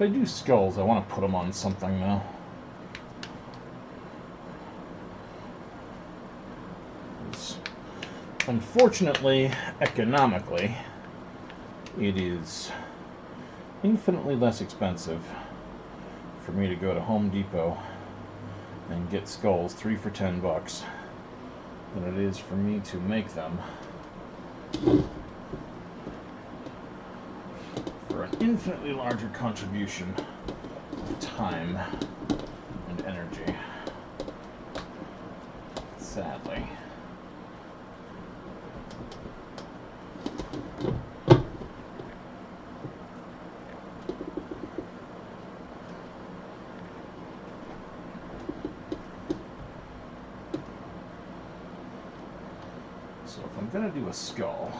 If I do skulls, I want to put them on something though. Unfortunately, economically, it is infinitely less expensive for me to go to Home Depot and get skulls 3 for $10 than it is for me to make them for an infinitely larger contribution of time and energy. Sadly. So if I'm going to do a skull,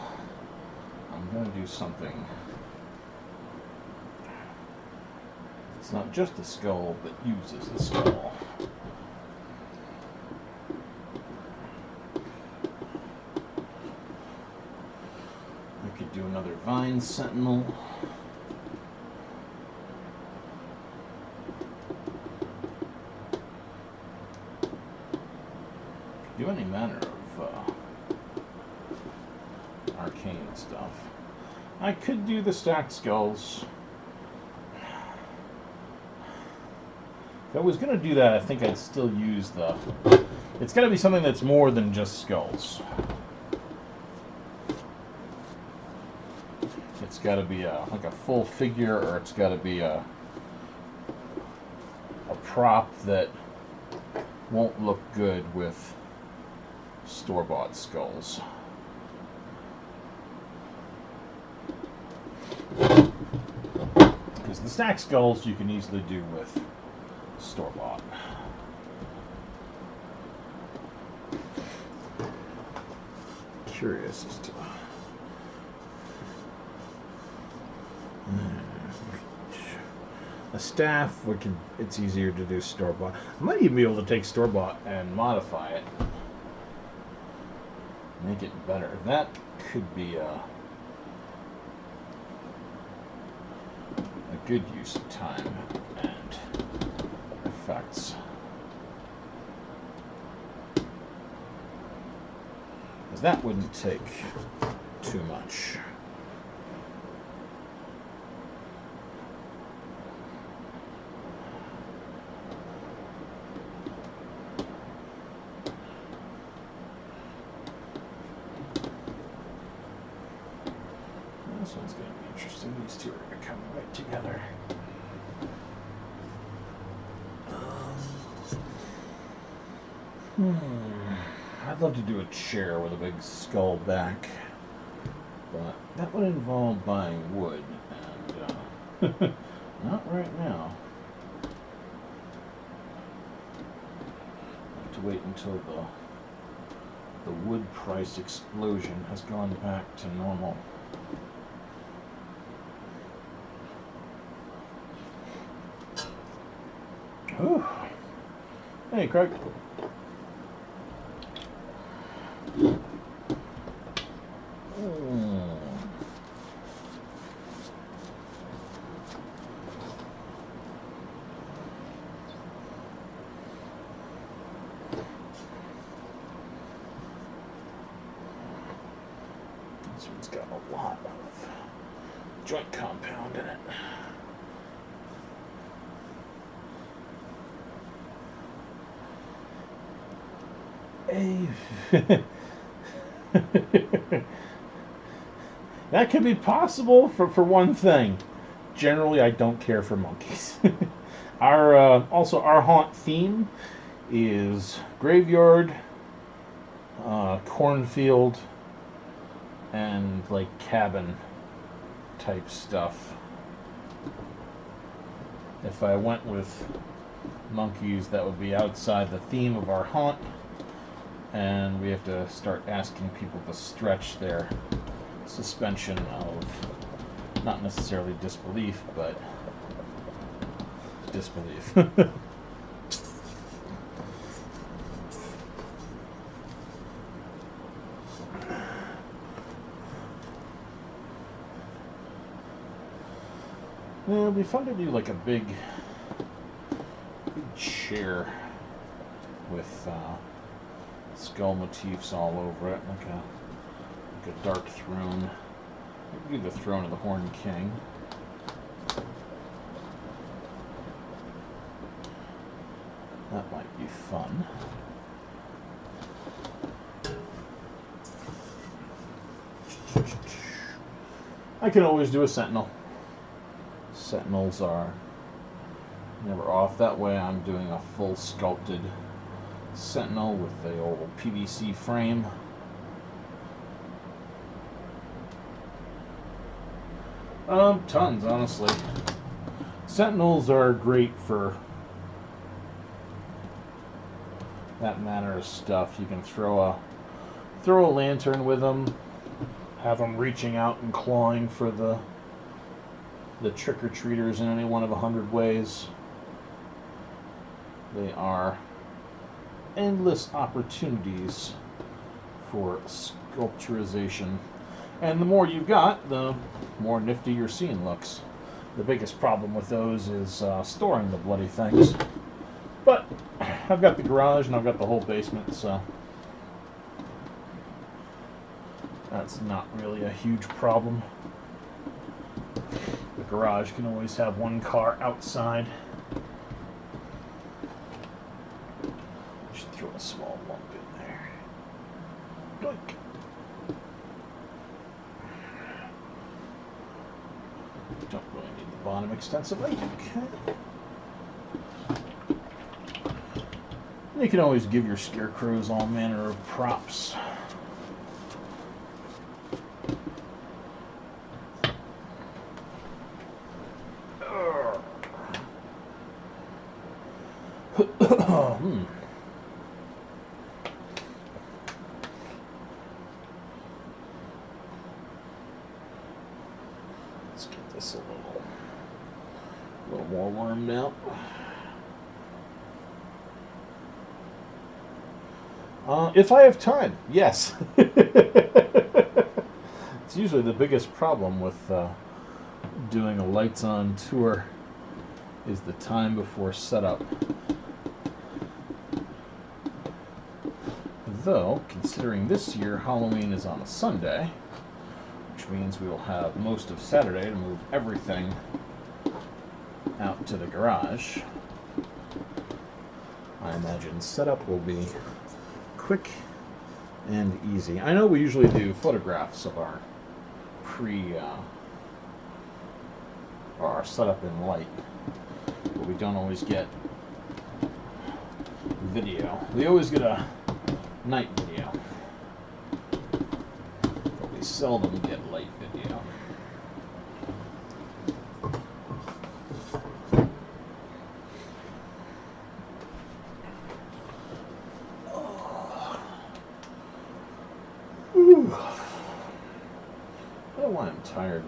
I'm going to do something. It's not just a skull, but uses a skull. I could do another Vine Sentinel. Do any manner of arcane stuff. I could do the stacked skulls. If I was going to do that, I think I'd still use the... It's got to be something that's more than just skulls. It's got to be like a full figure, or it's got to be a prop that won't look good with store-bought skulls. Because the stacked skulls you can easily do with store-bought. Curious as to... A staff, it's easier to do store-bought. I might even be able to take store-bought and modify it make it better. That could be a good use of time and effects. Because that wouldn't take too much. This one's going to be interesting. These two are going to come right together. I'd love to do a chair with a big skull back, but that would involve buying wood, and not right now. I have to wait until the wood price explosion has gone back to normal. Whew. Hey, Craig. This one's got a lot of joint compound in it. That could be possible for one thing. Generally, I don't care for monkeys. Also our haunt theme is graveyard, cornfield, and like cabin type stuff. If I went with monkeys, that would be outside the theme of our haunt, and we have to start asking people to stretch their suspension of not necessarily disbelief, but disbelief. Yeah, it'd be fun to do like a big chair with skull motifs all over it, like a dark throne. We could do the throne of the Horned King. That might be fun. I can always do a sentinel. Sentinels are never off. That way I'm doing a full sculpted sentinel with the old PVC frame. Tons, honestly. Sentinels are great for that manner of stuff. You can throw a lantern with them, have them reaching out and clawing for the trick-or-treaters in any one of 100 ways. They are endless opportunities for sculpturization. And the more you've got, the more nifty your scene looks. The biggest problem with those is storing the bloody things. But I've got the garage and I've got the whole basement, so that's not really a huge problem. The garage can always have one car outside. Just throw a small lump in there. Doink. Don't really need the bottom extensively. Okay. You can always give your scarecrows all manner of props. Let's get this a little more warmed out. If I have time, yes. It's usually the biggest problem with doing a lights on tour is the time before setup. Though, considering this year Halloween is on a Sunday, which means we will have most of Saturday to move everything out to the garage, I imagine setup will be quick and easy. I know we usually do photographs of our our setup in light, but we don't always get video. We always get a night video, but we seldom get light video. I don't know why I'm tired.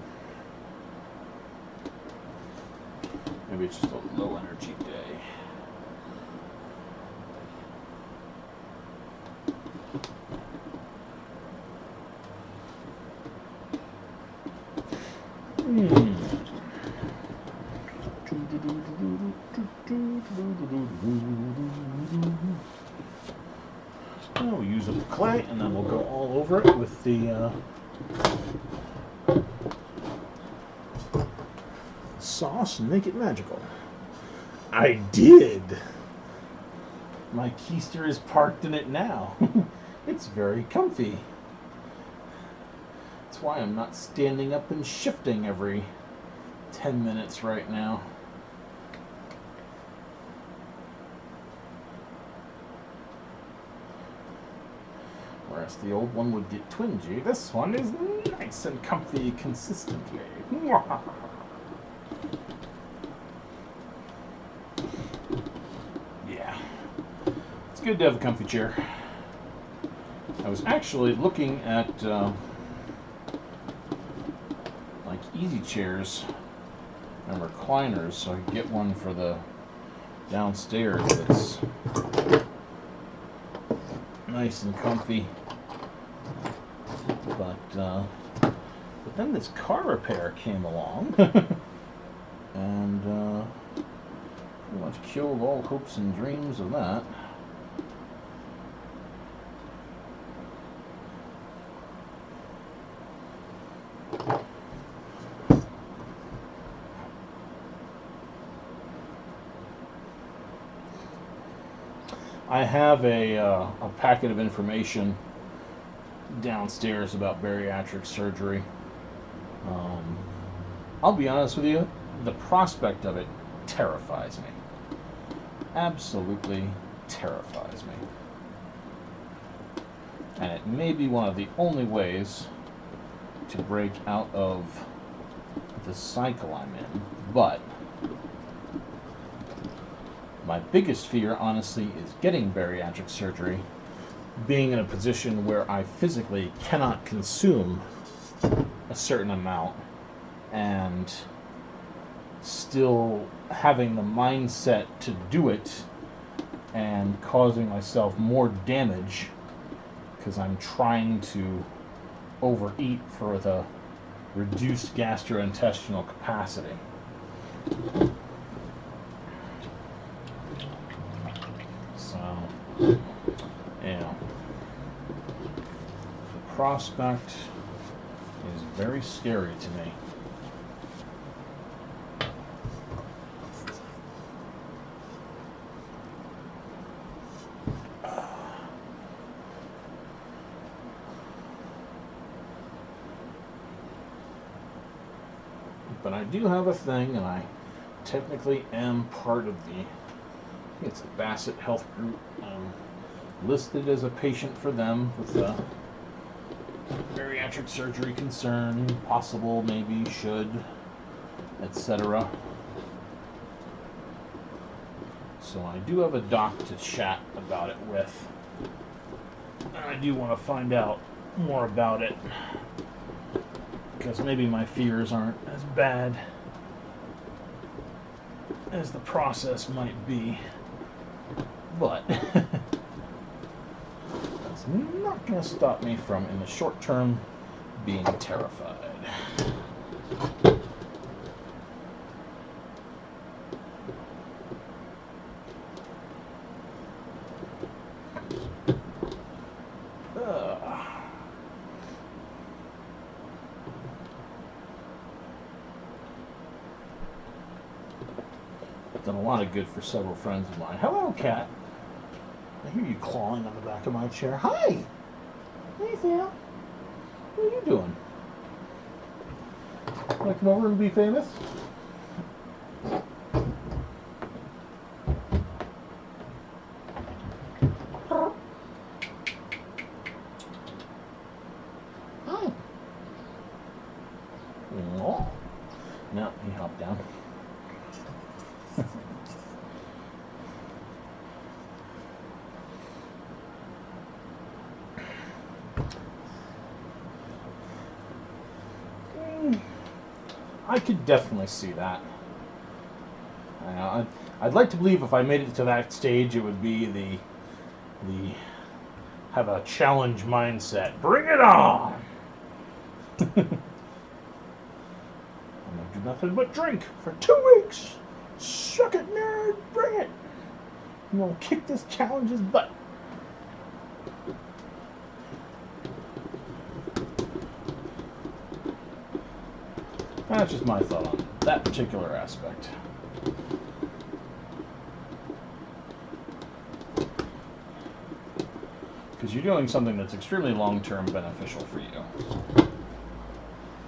Maybe it's just a low energy day. Now we'll use up the clay, and then we'll go all over it with the sauce and make it magical. I did! My keister is parked in it now. It's very comfy. That's why I'm not standing up and shifting every 10 minutes right now. Whereas the old one would get twingy, this one is nice and comfy consistently. Yeah. It's good to have a comfy chair. I was actually looking at like easy chairs and recliners, so I could get one for the downstairs that's nice and comfy. But then this car repair came along and pretty much killed all hopes and dreams of that. I have a packet of information downstairs about bariatric surgery. I'll be honest with you, the prospect of it terrifies me. Absolutely terrifies me. And it may be one of the only ways to break out of the cycle I'm in, but my biggest fear, honestly, is getting bariatric surgery, being in a position where I physically cannot consume a certain amount, and still having the mindset to do it and causing myself more damage because I'm trying to overeat for the reduced gastrointestinal capacity. So, yeah, the prospect is very scary to me. But I do have a thing, and I technically am part of the, I think it's the Bassett Health Group. I'm listed as a patient for them with a bariatric surgery concern, possible, maybe, should, etc. So I do have a doc to chat about it with. And I do want to find out more about it, because maybe my fears aren't as bad as the process might be. But It's not going to stop me from, in the short term, being terrified. Done a lot of good for several friends of mine. Hello, cat. I hear you clawing on the back of my chair. Hi! Hey, Sam. What are you doing? Want to come over and be famous? Hi. Oh. No, he hopped down. I could definitely see that. I'd like to believe if I made it to that stage, it would be the have a challenge mindset. Bring it on! I'm gonna do nothing but drink for 2 weeks. Suck it, nerd! Bring it! I'm gonna kick this challenge's butt. That's just my thought on that particular aspect. Because you're doing something that's extremely long-term beneficial for you.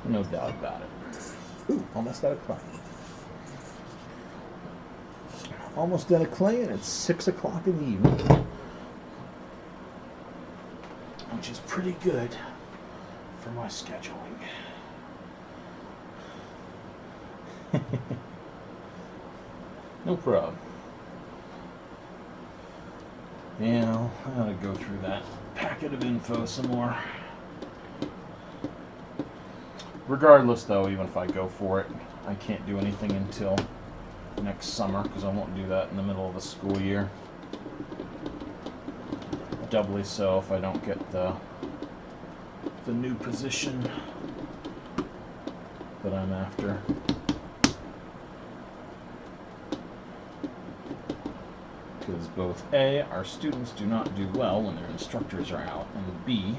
No doubt about it. Ooh, almost out of clay. Almost out of clay, and it's 6 o'clock in the evening. Which is pretty good for my scheduling. No problem. Yeah, I gotta go through that packet of info some more. Regardless, though, even if I go for it, I can't do anything until next summer because I won't do that in the middle of the school year. Doubly so if I don't get the new position that I'm after. Because both A, our students do not do well when their instructors are out, and B,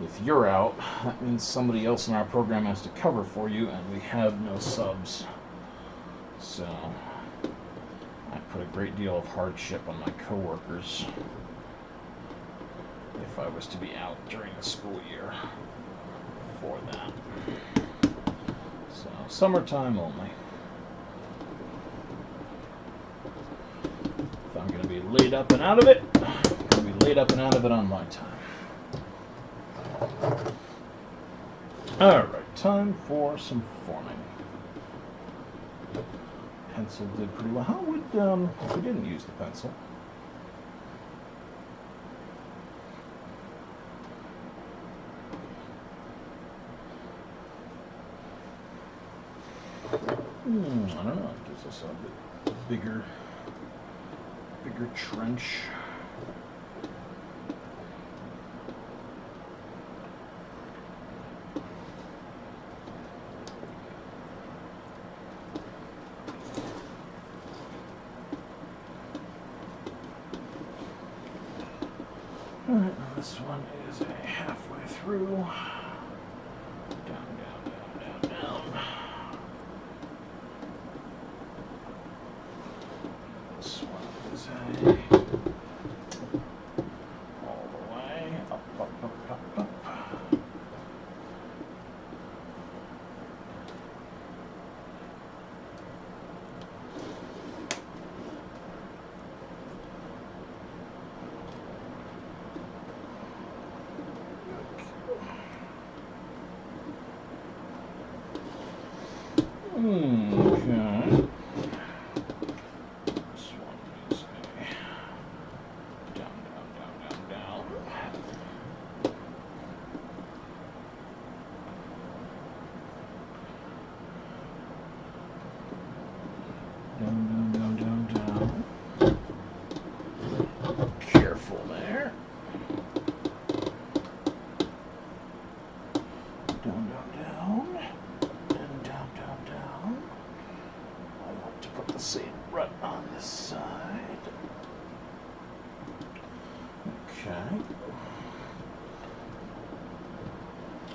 if you're out, that means somebody else in our program has to cover for you, and we have no subs. So, I put a great deal of hardship on my coworkers if I was to be out during the school year for that. So, summertime only. If I'm going to be laid up and out of it, I'm going to be laid up and out of it on my time. Alright, time for some forming. Pencil did pretty well. How would, if we didn't use the pencil? I don't know. It gives us a bit bigger trench. Alright, now this one is a halfway through. Down, down, down, down, down. This one is a all the way up, up, up, up, up. Okay. This one is a down, down, down, down, down. Down, down, down, down, down. Careful there.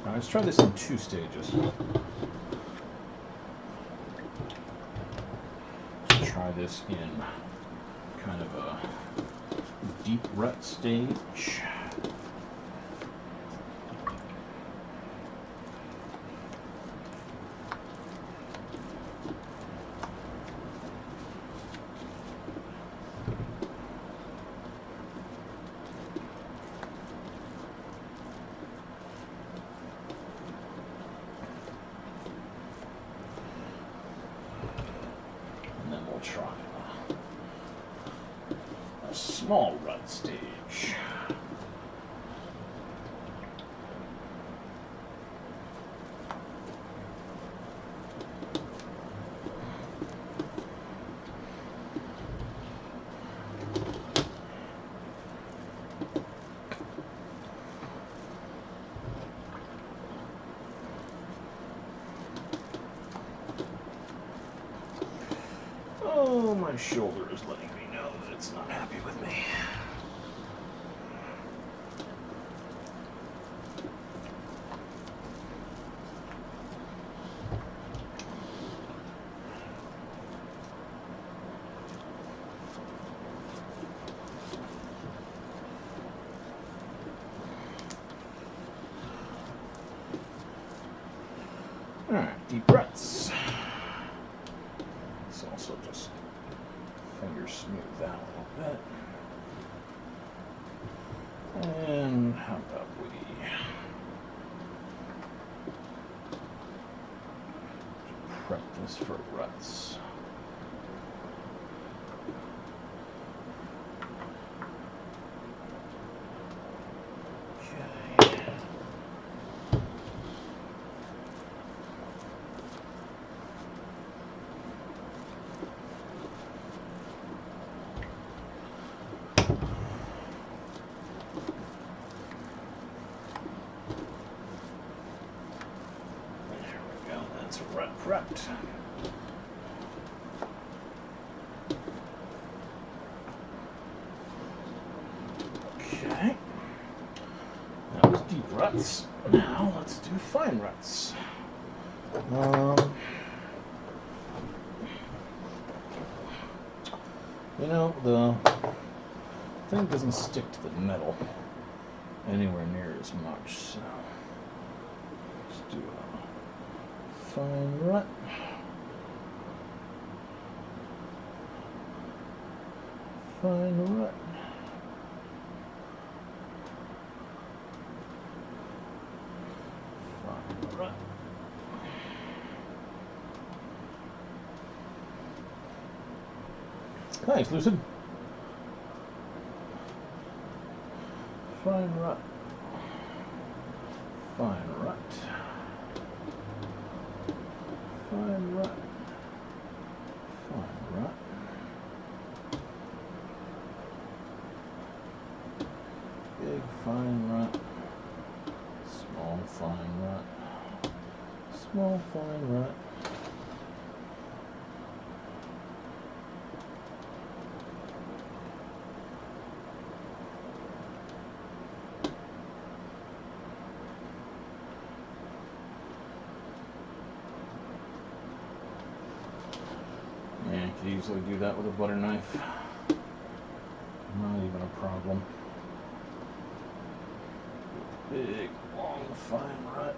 Alright, let's try this in 2 stages. Let's try this in kind of a deep rut stage. And then we'll try a small rut stage. Oh, my shoulder is letting me know that it's not happy with me. Alright, deep breaths. Let's also just finger smooth that a little bit. And how about we prep this for ruts? Okay. There we go, that's rut prepped. Okay. That was deep ruts. Now let's do fine ruts. You know, the thing doesn't stick to the metal anywhere near as much, so let's do a fine rut. Fine rut. Fine rut. Thanks, Lucid. Fine rut. Fine rut. Fine rut. Fine rut. Big fine rut. Small fine rut. Small fine rut. Yeah, you could easily do that with a butter knife. Not even a problem. Big, long, fine rut.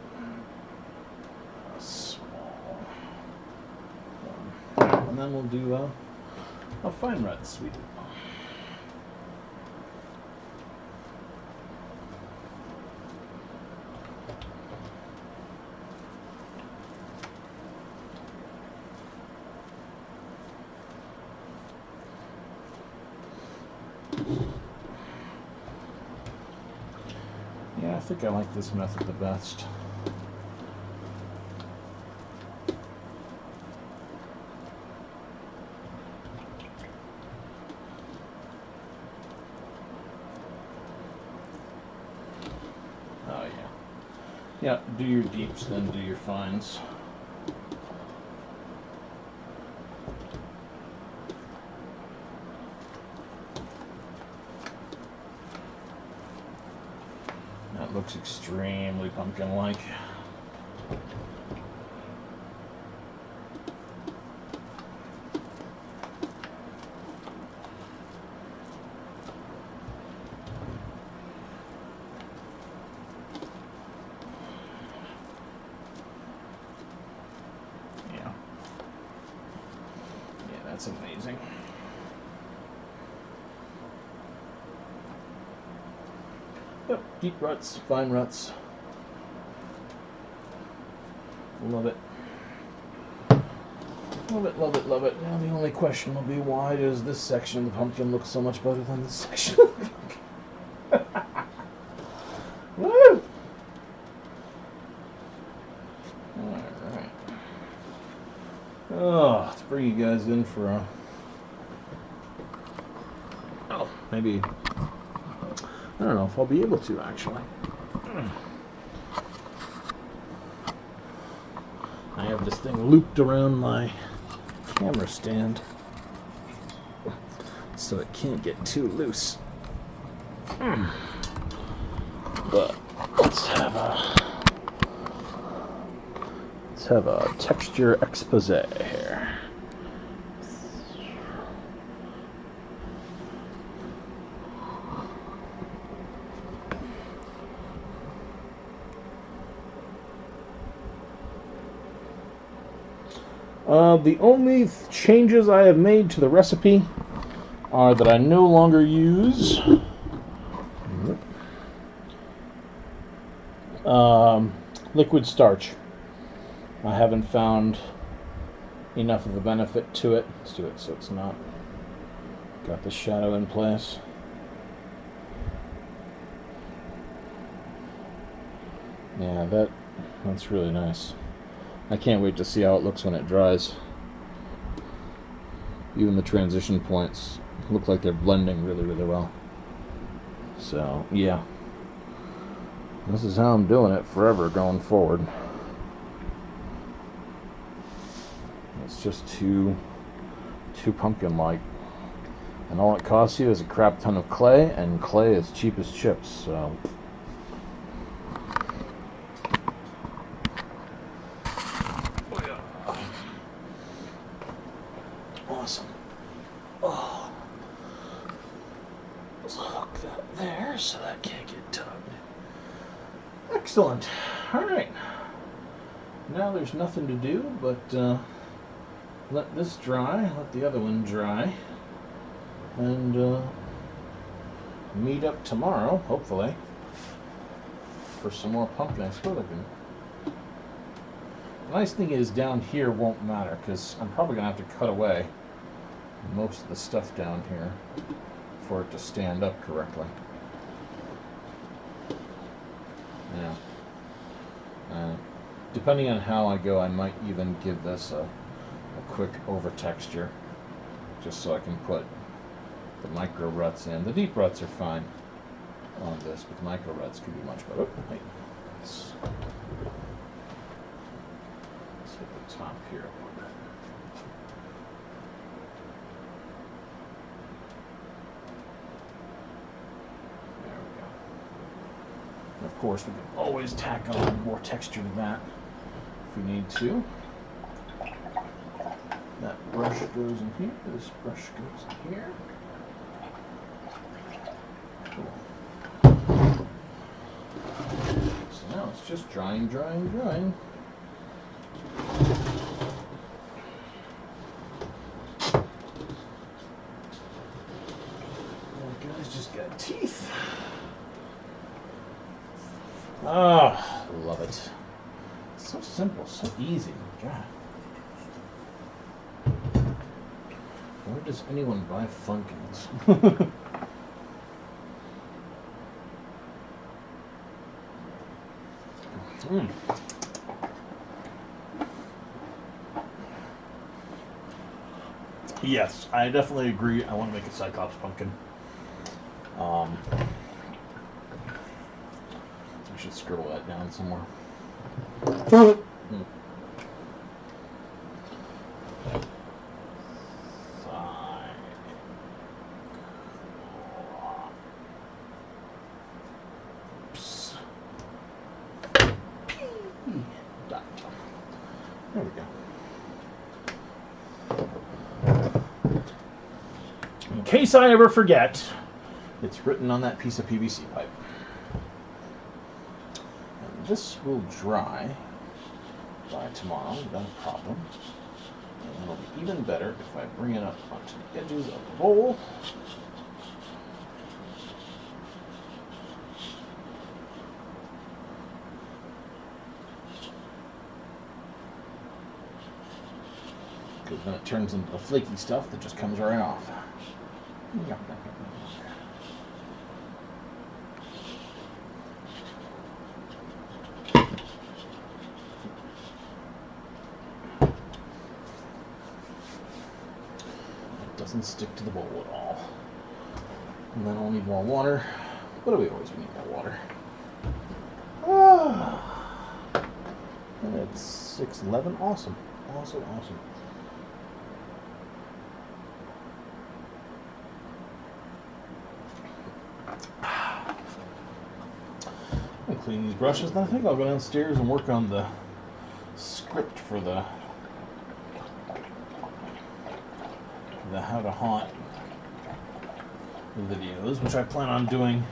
A small one. And then we'll do a fine rut sweep. Yeah, I think I like this method the best. Oh yeah. Yeah, do your deeps, then do your fines. That looks extremely pumpkin-like. Yeah. Yeah, that's amazing. Yep, deep ruts, fine ruts. Love it. Love it, love it, love it. Now the only question will be, why does this section of the pumpkin look so much better than this section of the pumpkin? Woo! Alright. Oh, let's bring you guys in for a... Oh, maybe... I don't know if I'll be able to, actually. I have this thing looped around my camera stand so it can't get too loose. But let's have a texture expose here. The only changes I have made to the recipe are that I no longer use liquid starch. I haven't found enough of a benefit to it. Let's do it so it's not got the shadow in place. Yeah, that's really nice. I can't wait to see how it looks when it dries. Even the transition points look like they're blending really, really well. So, yeah. This is how I'm doing it forever going forward. It's just too pumpkin-like. And all it costs you is a crap ton of clay, and clay is cheap as chips, so... Awesome. Oh. Let's hook that there so that can't get tugged. Excellent. Alright. Now there's nothing to do but let this dry, let the other one dry, and meet up tomorrow, hopefully, for some more pumpkin explosion. The nice thing is down here won't matter, because I'm probably going to have to cut away most of the stuff down here for it to stand up correctly. Yeah. Depending on how I go, I might even give this a quick over texture, just so I can put the micro ruts in. The deep ruts are fine on this, but the micro ruts could be much better. Oh, wait. Let's hit the top here a little bit. There we go. And of course, we can always tack on more texture to that if we need to. That brush goes in here, this brush goes in here. Cool. So now it's just drying, drying, drying. That guy's just got teeth. Ah, love it. It's so simple, so easy. God. Where does anyone buy Funkins? Yes, I definitely agree. I want to make a Cyclops pumpkin. I should scribble that down somewhere. Dot. There we go. In case I ever forget, it's written on that piece of PVC pipe. And this will dry by tomorrow, no problem. And it'll be even better if I bring it up onto the edges of the bowl. Because then it turns into the flaky stuff that just comes right off. It doesn't stick to the bowl at all. And then I'll need more water. What do we always need more water? And it's 6:11. Awesome. Awesome. I'll clean these brushes, then I think I'll go downstairs and work on the script for the how to haunt videos, which I plan on doing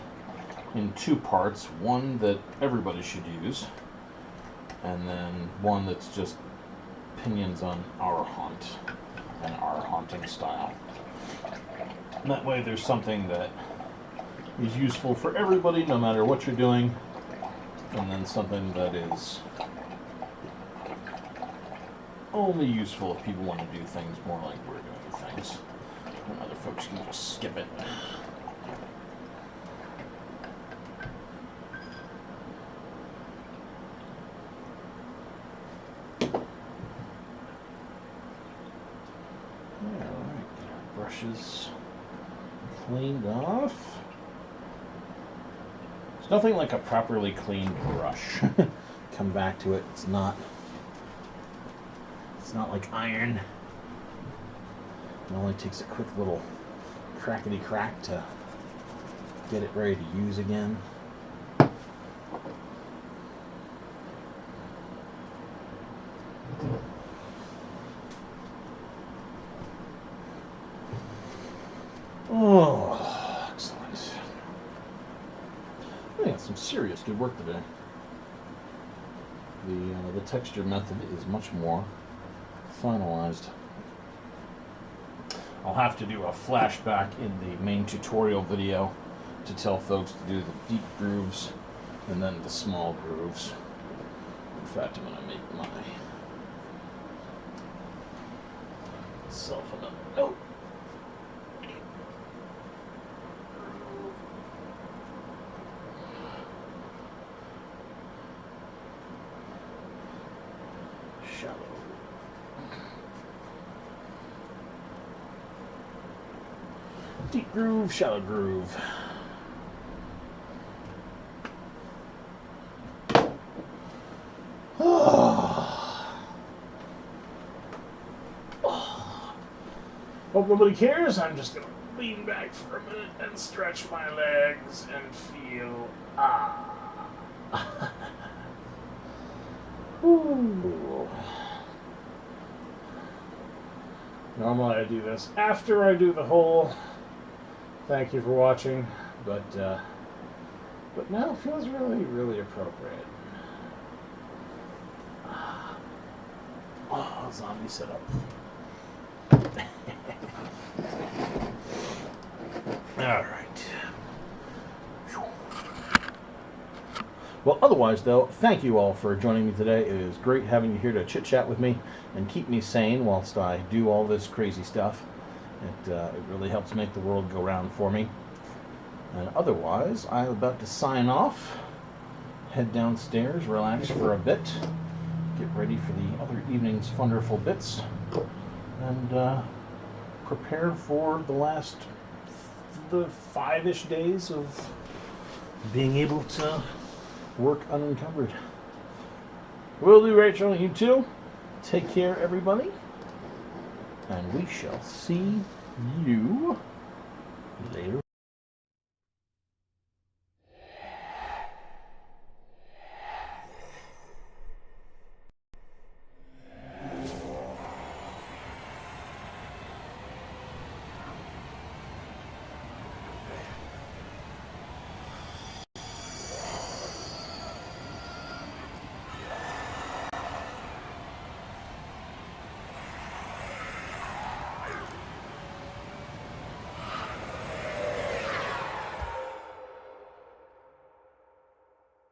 in 2 parts. One that everybody should use, and then one that's just opinions on our haunt and our haunting style. And that way there's something that is useful for everybody, no matter what you're doing, and then something that is only useful if people want to do things more like we're doing things, and other folks can just skip it. Alright, brushes cleaned off. There's nothing like a properly cleaned brush. Come back to it, it's not like iron. It only takes a quick little crackety crack to get it ready to use again. Oh, excellent. I got some serious good work today. The texture method is much more finalized. I'll have to do a flashback in the main tutorial video to tell folks to do the deep grooves and then the small grooves. In fact, I'm going to make myself another note. Shallow. Deep groove, shallow groove. Hope nobody cares. I'm just going to lean back for a minute and stretch my legs and feel Ooh. Normally I do this after I do the whole thank you for watching, but now it feels really, really appropriate. Oh, zombie setup. All right. Well, otherwise, though, thank you all for joining me today. It is great having you here to chit-chat with me and keep me sane whilst I do all this crazy stuff. It really helps make the world go round for me. And otherwise, I'm about to sign off, head downstairs, relax for a bit, get ready for the other evening's wonderful bits, and prepare for the 5-ish days of being able to work unencumbered. Will do, Rachel. You too. Take care, everybody. And we shall see you later.